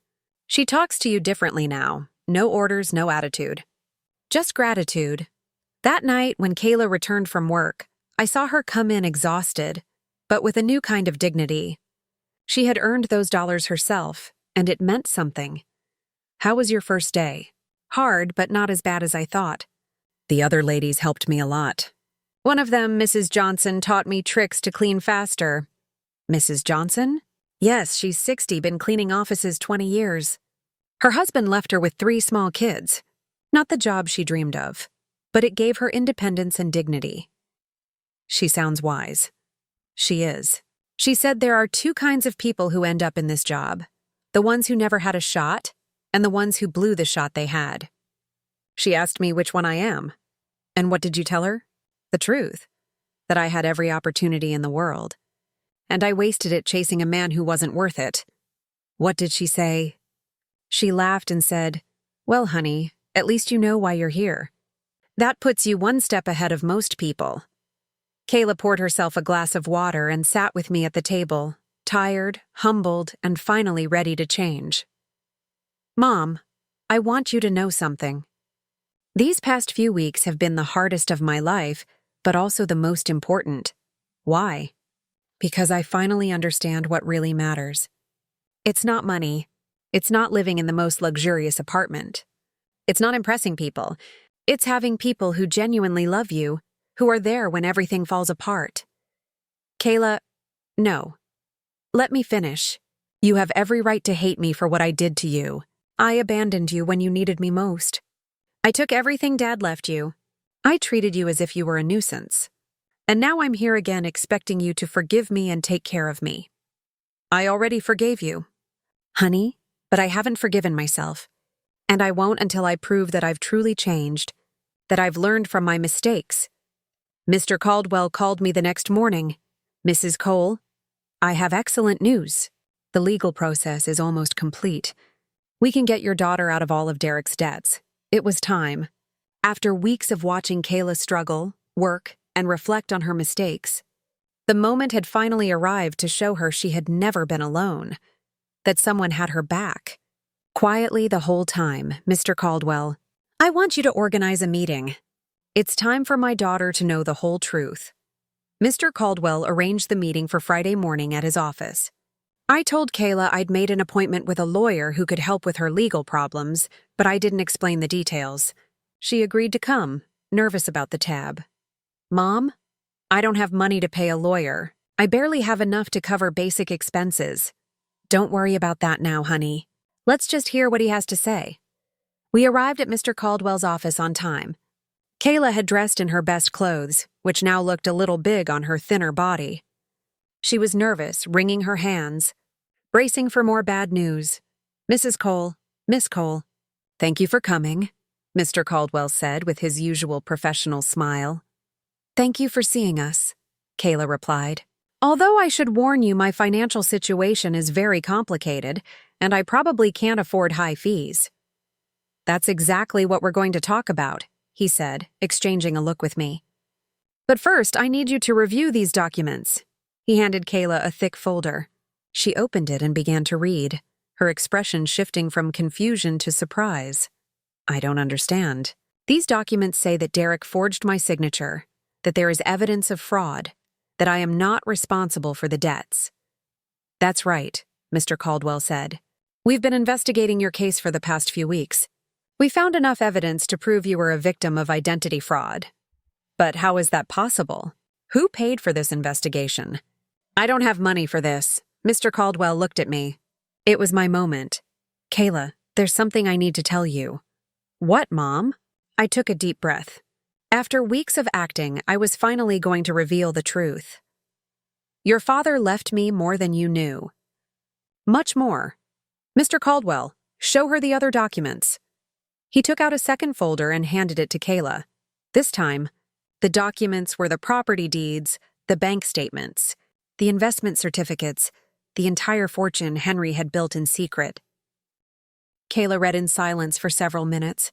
She talks to you differently now. No orders, no attitude. Just gratitude. That night, when Kayla returned from work, I saw her come in exhausted, but with a new kind of dignity. She had earned those dollars herself, and it meant something. How was your first day? Hard, but not as bad as I thought. The other ladies helped me a lot. One of them, Mrs. Johnson, taught me tricks to clean faster. Mrs. Johnson? Yes, she's 60, been cleaning offices 20 years. Her husband left her with 3 small kids. Not the job she dreamed of, but it gave her independence and dignity. She sounds wise. She is. She said there are 2 kinds of people who end up in this job. The ones who never had a shot, and the ones who blew the shot they had. She asked me which one I am. And what did you tell her? The truth. That I had every opportunity in the world. And I wasted it chasing a man who wasn't worth it. What did she say? She laughed and said, "Well, honey, at least you know why you're here. That puts you 1 step ahead of most people." Kayla poured herself a glass of water and sat with me at the table, tired, humbled, and finally ready to change. "Mom, I want you to know something. These past few weeks have been the hardest of my life, but also the most important. Why? Because I finally understand what really matters. It's not money. It's not living in the most luxurious apartment. It's not impressing people. It's having people who genuinely love you, who are there when everything falls apart. Kayla, no. Let me finish. You have every right to hate me for what I did to you. I abandoned you when you needed me most. I took everything Dad left you. I treated you as if you were a nuisance. And now I'm here again expecting you to forgive me and take care of me. I already forgave you. Honey, but I haven't forgiven myself. And I won't until I prove that I've truly changed, that I've learned from my mistakes. Mr. Caldwell called me the next morning. Mrs. Cole, I have excellent news. The legal process is almost complete. We can get your daughter out of all of Derek's debts. It was time. After weeks of watching Kayla struggle, work, and reflect on her mistakes, the moment had finally arrived to show her she had never been alone, that someone had her back. Quietly the whole time, Mr. Caldwell, I want you to organize a meeting. It's time for my daughter to know the whole truth. Mr. Caldwell arranged the meeting for Friday morning at his office. I told Kayla I'd made an appointment with a lawyer who could help with her legal problems, but I didn't explain the details. She agreed to come, nervous about the tab. Mom, I don't have money to pay a lawyer. I barely have enough to cover basic expenses. Don't worry about that now, honey. Let's just hear what he has to say. We arrived at Mr. Caldwell's office on time. Kayla had dressed in her best clothes, which now looked a little big on her thinner body. She was nervous, wringing her hands, bracing for more bad news. Mrs. Cole, Miss Cole, thank you for coming, Mr. Caldwell said with his usual professional smile. Thank you for seeing us, Kayla replied. Although I should warn you my financial situation is very complicated, and I probably can't afford high fees. That's exactly what we're going to talk about, he said, exchanging a look with me. But first, I need you to review these documents. He handed Kayla a thick folder. She opened it and began to read, her expression shifting from confusion to surprise. I don't understand. These documents say that Derek forged my signature, that there is evidence of fraud, that I am not responsible for the debts. That's right, Mr. Caldwell said. We've been investigating your case for the past few weeks. We found enough evidence to prove you were a victim of identity fraud. But how is that possible? Who paid for this investigation? I don't have money for this. Mr. Caldwell looked at me. It was my moment. Kayla, there's something I need to tell you. What, Mom? I took a deep breath. After weeks of acting, I was finally going to reveal the truth. Your father left me more than you knew. Much more. Mr. Caldwell, show her the other documents. He took out a second folder and handed it to Kayla. This time, the documents were the property deeds, the bank statements, the investment certificates, the entire fortune Henry had built in secret. Kayla read in silence for several minutes,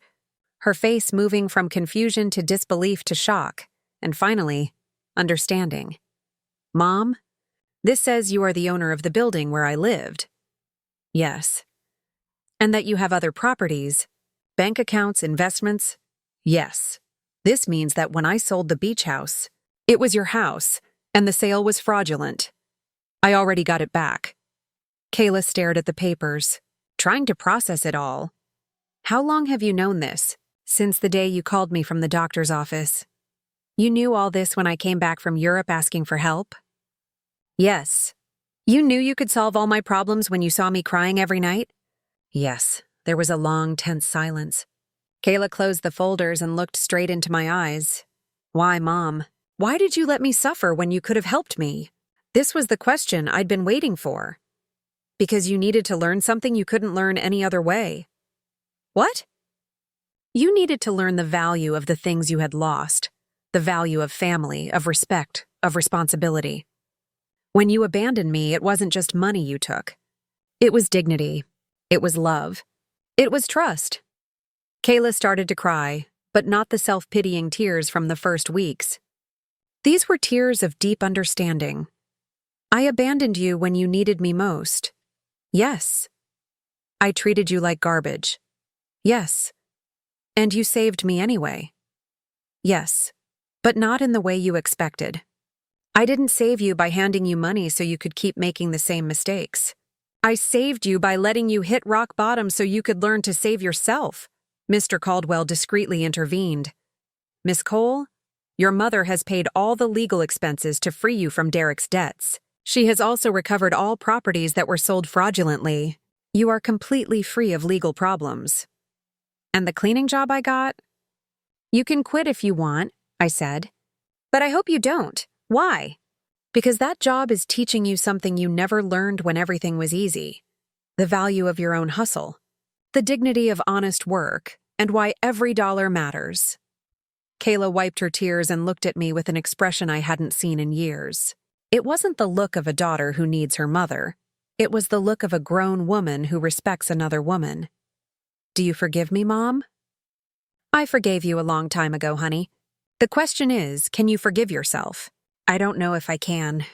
her face moving from confusion to disbelief to shock, and finally, understanding. Mom, this says you are the owner of the building where I lived. Yes. And that you have other properties, bank accounts, investments? Yes. This means that when I sold the beach house, it was your house, and the sale was fraudulent. I already got it back. Kayla stared at the papers, trying to process it all. How long have you known this? Since the day you called me from the doctor's office. You knew all this when I came back from Europe asking for help? Yes. You knew you could solve all my problems when you saw me crying every night? Yes. There was a long, tense silence. Kayla closed the folders and looked straight into my eyes. Why, Mom? Why did you let me suffer when you could have helped me? This was the question I'd been waiting for. Because you needed to learn something you couldn't learn any other way. What? You needed to learn the value of the things you had lost, the value of family, of respect, of responsibility. When you abandoned me, it wasn't just money you took. It was dignity. It was love. It was trust. Kayla started to cry, but not the self-pitying tears from the first weeks. These were tears of deep understanding. I abandoned you when you needed me most. Yes. I treated you like garbage. Yes. And you saved me anyway. Yes. But not in the way you expected. I didn't save you by handing you money so you could keep making the same mistakes. I saved you by letting you hit rock bottom so you could learn to save yourself. Mr. Caldwell discreetly intervened. Miss Cole, your mother has paid all the legal expenses to free you from Derek's debts. She has also recovered all properties that were sold fraudulently. You are completely free of legal problems. And the cleaning job I got? You can quit if you want, I said. But I hope you don't. Why? Because that job is teaching you something you never learned when everything was easy. The value of your own hustle. The dignity of honest work, and why every dollar matters. Kayla wiped her tears and looked at me with an expression I hadn't seen in years. It wasn't the look of a daughter who needs her mother. It was the look of a grown woman who respects another woman. Do you forgive me, Mom? I forgave you a long time ago, honey. The question is, can you forgive yourself? I don't know if I can.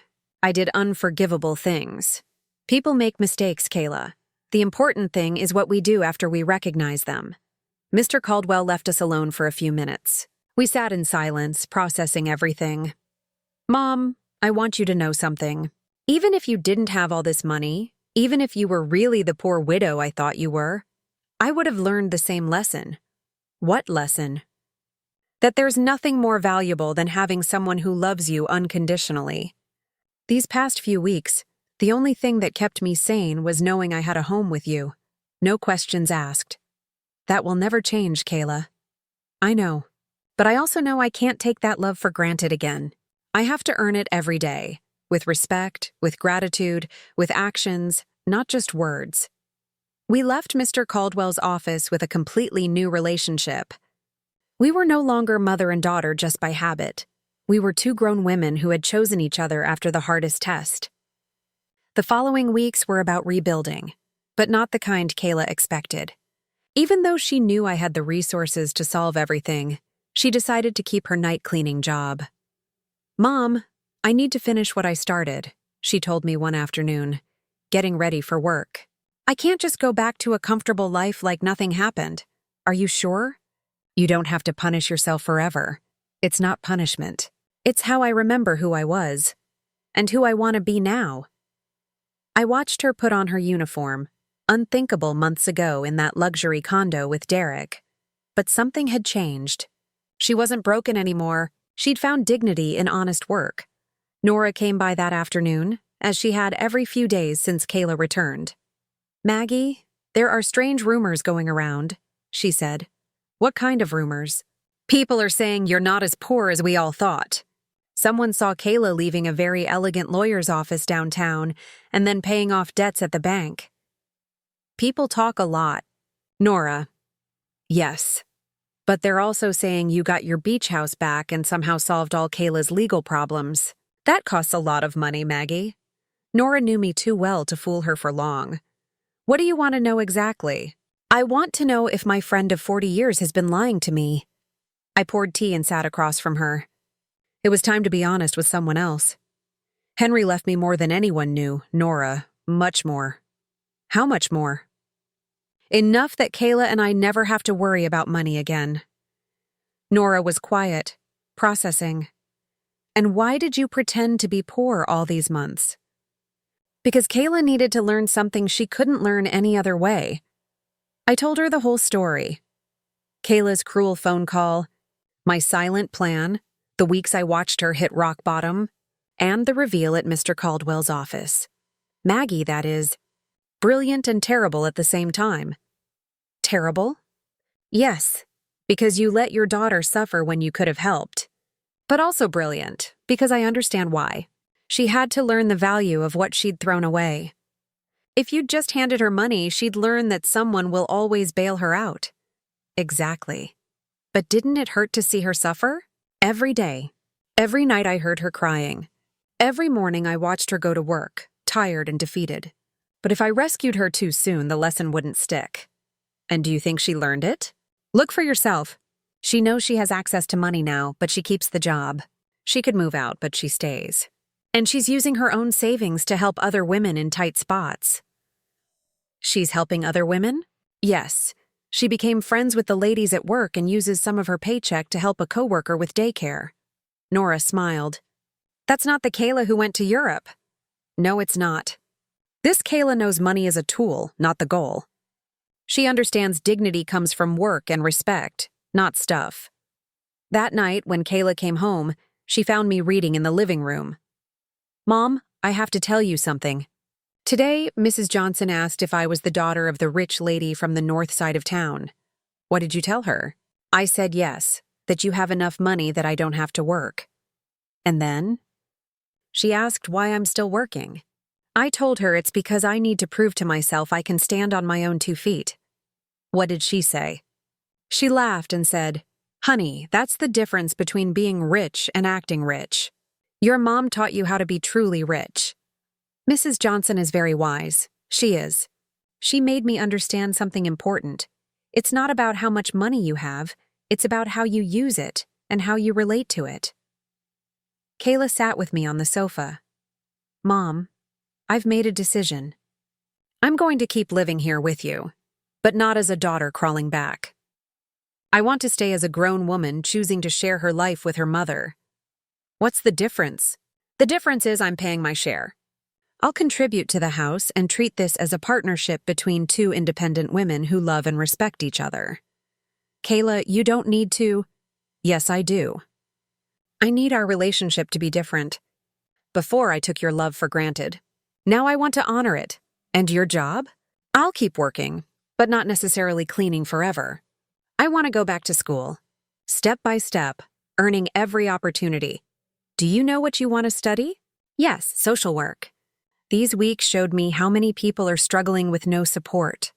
I did unforgivable things. People make mistakes, Kayla. The important thing is what we do after we recognize them. Mr. Caldwell left us alone for a few minutes. We sat in silence, processing everything. Mom, I want you to know something. Even if you didn't have all this money, even if you were really the poor widow I thought you were, I would have learned the same lesson. What lesson? That there's nothing more valuable than having someone who loves you unconditionally. These past few weeks, the only thing that kept me sane was knowing I had a home with you. No questions asked. That will never change, Kayla. I know. But I also know I can't take that love for granted again. I have to earn it every day, with respect, with gratitude, with actions, not just words. We left Mr. Caldwell's office with a completely new relationship. We were no longer mother and daughter just by habit. We were two grown women who had chosen each other after the hardest test. The following weeks were about rebuilding, but not the kind Kayla expected. Even though she knew I had the resources to solve everything, she decided to keep her night cleaning job. Mom, I need to finish what I started, she told me one afternoon, getting ready for work. I can't just go back to a comfortable life like nothing happened. Are you sure? You don't have to punish yourself forever. It's not punishment. It's how I remember who I was, and who I want to be now. I watched her put on her uniform, unthinkable months ago in that luxury condo with Derek. But something had changed. She wasn't broken anymore. She'd found dignity in honest work. Nora came by that afternoon, as she had every few days since Kayla returned. Maggie, there are strange rumors going around, she said. What kind of rumors? People are saying you're not as poor as we all thought. Someone saw Kayla leaving a very elegant lawyer's office downtown and then paying off debts at the bank. People talk a lot. Nora. Yes. But they're also saying you got your beach house back and somehow solved all Kayla's legal problems. That costs a lot of money, Maggie. Nora knew me too well to fool her for long. What do you want to know exactly? I want to know if my friend of 40 years has been lying to me. I poured tea and sat across from her. It was time to be honest with someone else. Henry left me more than anyone knew, Nora, much more. How much more? Enough that Kayla and I never have to worry about money again. Nora was quiet, processing. And why did you pretend to be poor all these months? Because Kayla needed to learn something she couldn't learn any other way. I told her the whole story. Kayla's cruel phone call, my silent plan, the weeks I watched her hit rock bottom, and the reveal at Mr. Caldwell's office. Maggie, that is. Brilliant and terrible at the same time. Terrible? Yes, because you let your daughter suffer when you could have helped. But also brilliant, because I understand why. She had to learn the value of what she'd thrown away. If you'd just handed her money, she'd learn that someone will always bail her out. Exactly. But didn't it hurt to see her suffer? Every day. Every night I heard her crying. Every morning I watched her go to work, tired and defeated. But if I rescued her too soon, the lesson wouldn't stick. And do you think she learned it? Look for yourself. She knows she has access to money now, but she keeps the job. She could move out, but she stays. And she's using her own savings to help other women in tight spots. She's helping other women? Yes. She became friends with the ladies at work and uses some of her paycheck to help a coworker with daycare. Nora smiled. That's not the Kayla who went to Europe. No, it's not. This Kayla knows money is a tool, not the goal. She understands dignity comes from work and respect, not stuff. That night, when Kayla came home, she found me reading in the living room. Mom, I have to tell you something. Today, Mrs. Johnson asked if I was the daughter of the rich lady from the north side of town. What did you tell her? I said yes, that you have enough money that I don't have to work. And then? She asked why I'm still working. I told her it's because I need to prove to myself I can stand on my own 2 feet. What did she say? She laughed and said, "Honey, that's the difference between being rich and acting rich. Your mom taught you how to be truly rich." Mrs. Johnson is very wise. She is. She made me understand something important. It's not about how much money you have, it's about how you use it and how you relate to it. Kayla sat with me on the sofa. "Mom, I've made a decision. I'm going to keep living here with you, but not as a daughter crawling back. I want to stay as a grown woman choosing to share her life with her mother." "What's the difference?" "The difference is I'm paying my share. I'll contribute to the house and treat this as a partnership between two independent women who love and respect each other." "Kayla, you don't need to." "Yes, I do. I need our relationship to be different. Before I took your love for granted. Now I want to honor it. And your job? I'll keep working, but not necessarily cleaning forever. I want to go back to school. Step by step, earning every opportunity. Do you know what you want to study?" "Yes, social work. These weeks showed me how many people are struggling with no support.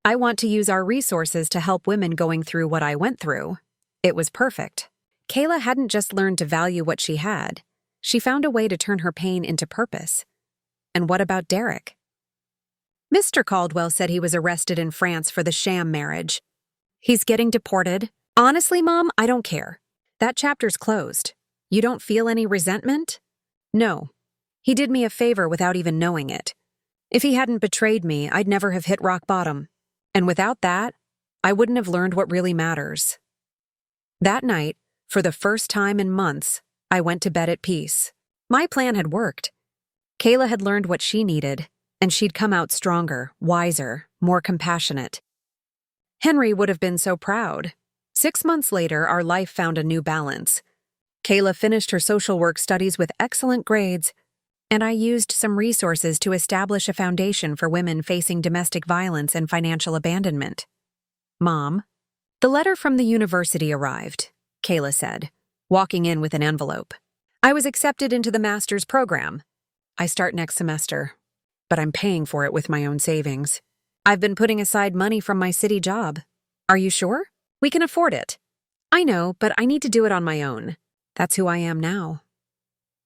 I want to use our resources to help women going through what I went through." It was perfect. Kayla hadn't just learned to value what she had. She found a way to turn her pain into purpose. And what about Derek? Mr. Caldwell said he was arrested in France for the sham marriage. He's getting deported. Honestly, Mom, I don't care. That chapter's closed. You don't feel any resentment? No. He did me a favor without even knowing it. If he hadn't betrayed me, I'd never have hit rock bottom. And without that, I wouldn't have learned what really matters. That night, for the first time in months, I went to bed at peace. My plan had worked. Kayla had learned what she needed, and she'd come out stronger, wiser, more compassionate. Henry would have been so proud. 6 months later, our life found a new balance. Kayla finished her social work studies with excellent grades, and I used some resources to establish a foundation for women facing domestic violence and financial abandonment. "Mom, the letter from the university arrived," Kayla said, walking in with an envelope. "I was accepted into the master's program. I start next semester, but I'm paying for it with my own savings. I've been putting aside money from my city job. Are you sure? We can afford it." "I know, but I need to do it on my own. That's who I am now."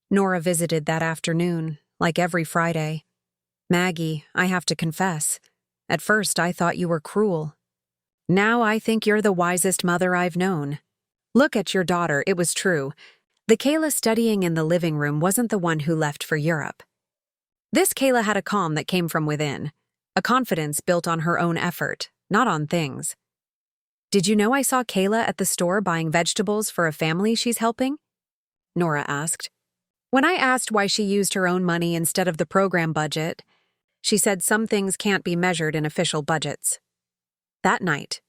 Nora visited that afternoon, like every Friday. "Maggie, I have to confess, at first I thought you were cruel. Now I think you're the wisest mother I've known. Look at your daughter, it was true. The Kayla studying in the living room wasn't the one who left for Europe. This Kayla had a calm that came from within, a confidence built on her own effort, not on things. Did you know I saw Kayla at the store buying vegetables for a family she's helping?" Nora asked. When I asked why she used her own money instead of the program budget, she said some things can't be measured in official budgets. That night,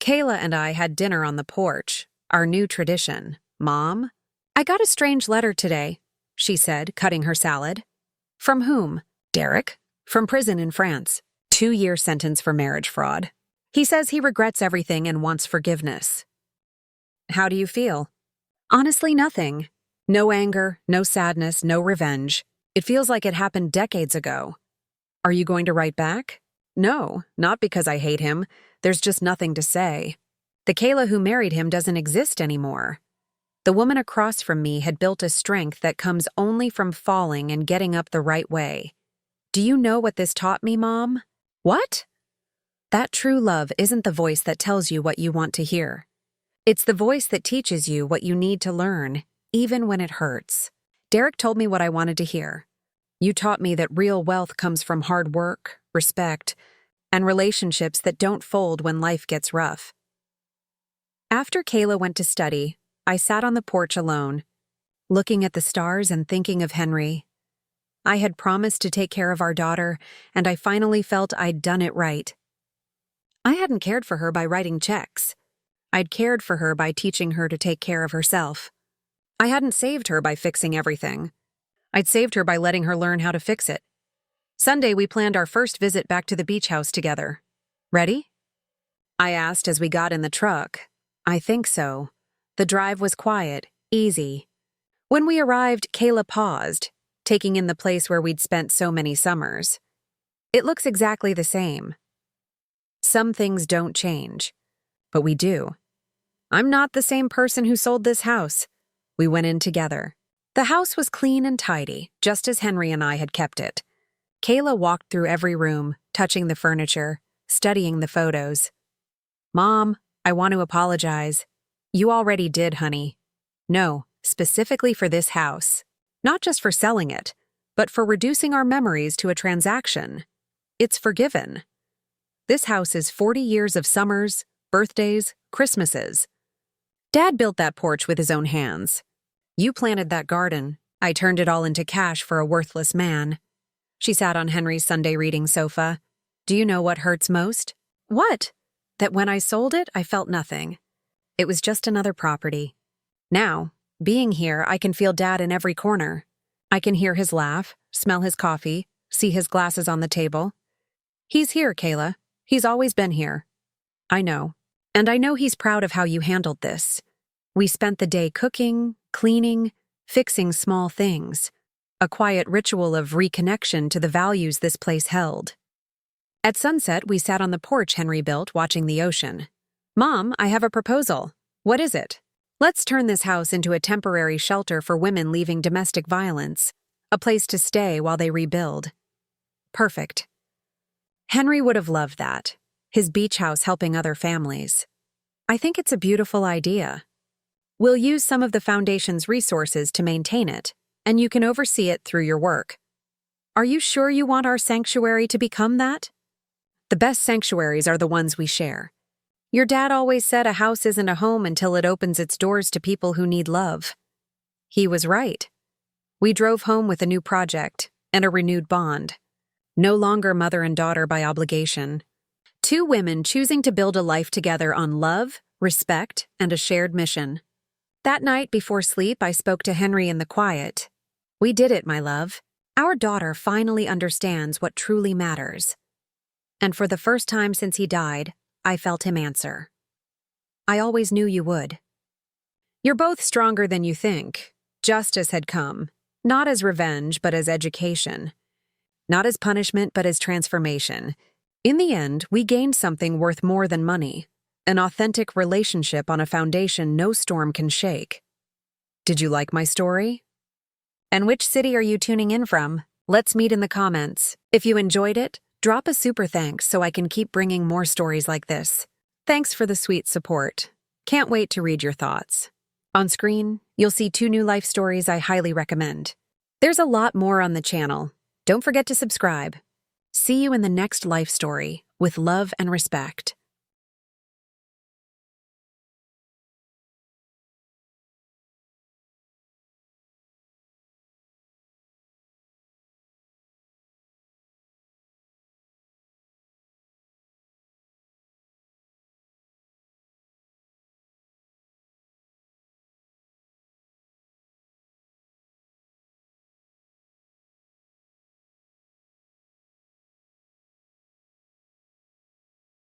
Kayla and I had dinner on the porch, our new tradition. "Mom, I got a strange letter today," she said, cutting her salad. "From whom?" "Derek, from prison in France. 2-year sentence for marriage fraud. He says he regrets everything and wants forgiveness." "How do you feel?" "Honestly, nothing. No anger, no sadness, no revenge. It feels like it happened decades ago." "Are you going to write back?" "No, not because I hate him. There's just nothing to say. The Kayla who married him doesn't exist anymore. The woman across from me had built a strength that comes only from falling and getting up the right way. Do you know what this taught me, Mom?" "What?" "That true love isn't the voice that tells you what you want to hear. It's the voice that teaches you what you need to learn, even when it hurts. Derek told me what I wanted to hear. You taught me that real wealth comes from hard work, respect, and relationships that don't fold when life gets rough." After Kayla went to study, I sat on the porch alone, looking at the stars and thinking of Henry. I had promised to take care of our daughter, and I finally felt I'd done it right. I hadn't cared for her by writing checks. I'd cared for her by teaching her to take care of herself. I hadn't saved her by fixing everything. I'd saved her by letting her learn how to fix it. Sunday, we planned our first visit back to the beach house together. "Ready?" I asked as we got in the truck. "I think so." The drive was quiet, easy. When we arrived, Kayla paused, taking in the place where we'd spent so many summers. "It looks exactly the same." some things don't change. But we do. I'm not the same person who sold this house. We went in together. The house was clean and tidy, just as Henry and I had kept it. Kayla walked through every room, touching the furniture, studying the photos. Mom, I want to apologize. You already did, honey. No, specifically for this house. Not just for selling it, but for reducing our memories to a transaction. It's forgiven. This house is 40 years of summers, birthdays, Christmases. Dad built that porch with his own hands. You planted that garden. I turned it all into cash for a worthless man. She sat on Henry's Sunday reading sofa. Do you know what hurts most? What? That when I sold it, I felt nothing. It was just another property. Now, being here, I can feel Dad in every corner. I can hear his laugh, smell his coffee, see his glasses on the table. He's here, Kayla. He's always been here. I know. And I know he's proud of how you handled this. We spent the day cooking, cleaning, fixing small things. A quiet ritual of reconnection to the values this place held. At sunset, we sat on the porch Henry built, watching the ocean. Mom, I have a proposal. What is it? Let's turn this house into a temporary shelter for women leaving domestic violence, a place to stay while they rebuild. Perfect. Henry would have loved that, his beach house helping other families. I think it's a beautiful idea. We'll use some of the foundation's resources to maintain it, and you can oversee it through your work. Are you sure you want our sanctuary to become that? The best sanctuaries are the ones we share. Your dad always said a house isn't a home until it opens its doors to people who need love. He was right. We drove home with a new project and a renewed bond. No longer mother and daughter by obligation. Two women choosing to build a life together on love, respect, and a shared mission. That night before sleep, I spoke to Henry in the quiet. We did it, my love. Our daughter finally understands what truly matters. And for the first time since he died, I felt him answer. I always knew you would. You're both stronger than you think. Justice had come, not as revenge, but as education. Not as punishment, but as transformation. In the end, we gained something worth more than money, an authentic relationship on a foundation no storm can shake. Did you like my story? And which city are you tuning in from? Let's meet in the comments. If you enjoyed it, drop a super thanks so I can keep bringing more stories like this. Thanks for the sweet support. Can't wait to read your thoughts. On screen, you'll see 2 new life stories I highly recommend. There's a lot more on the channel. Don't forget to subscribe. See you in the next life story with love and respect.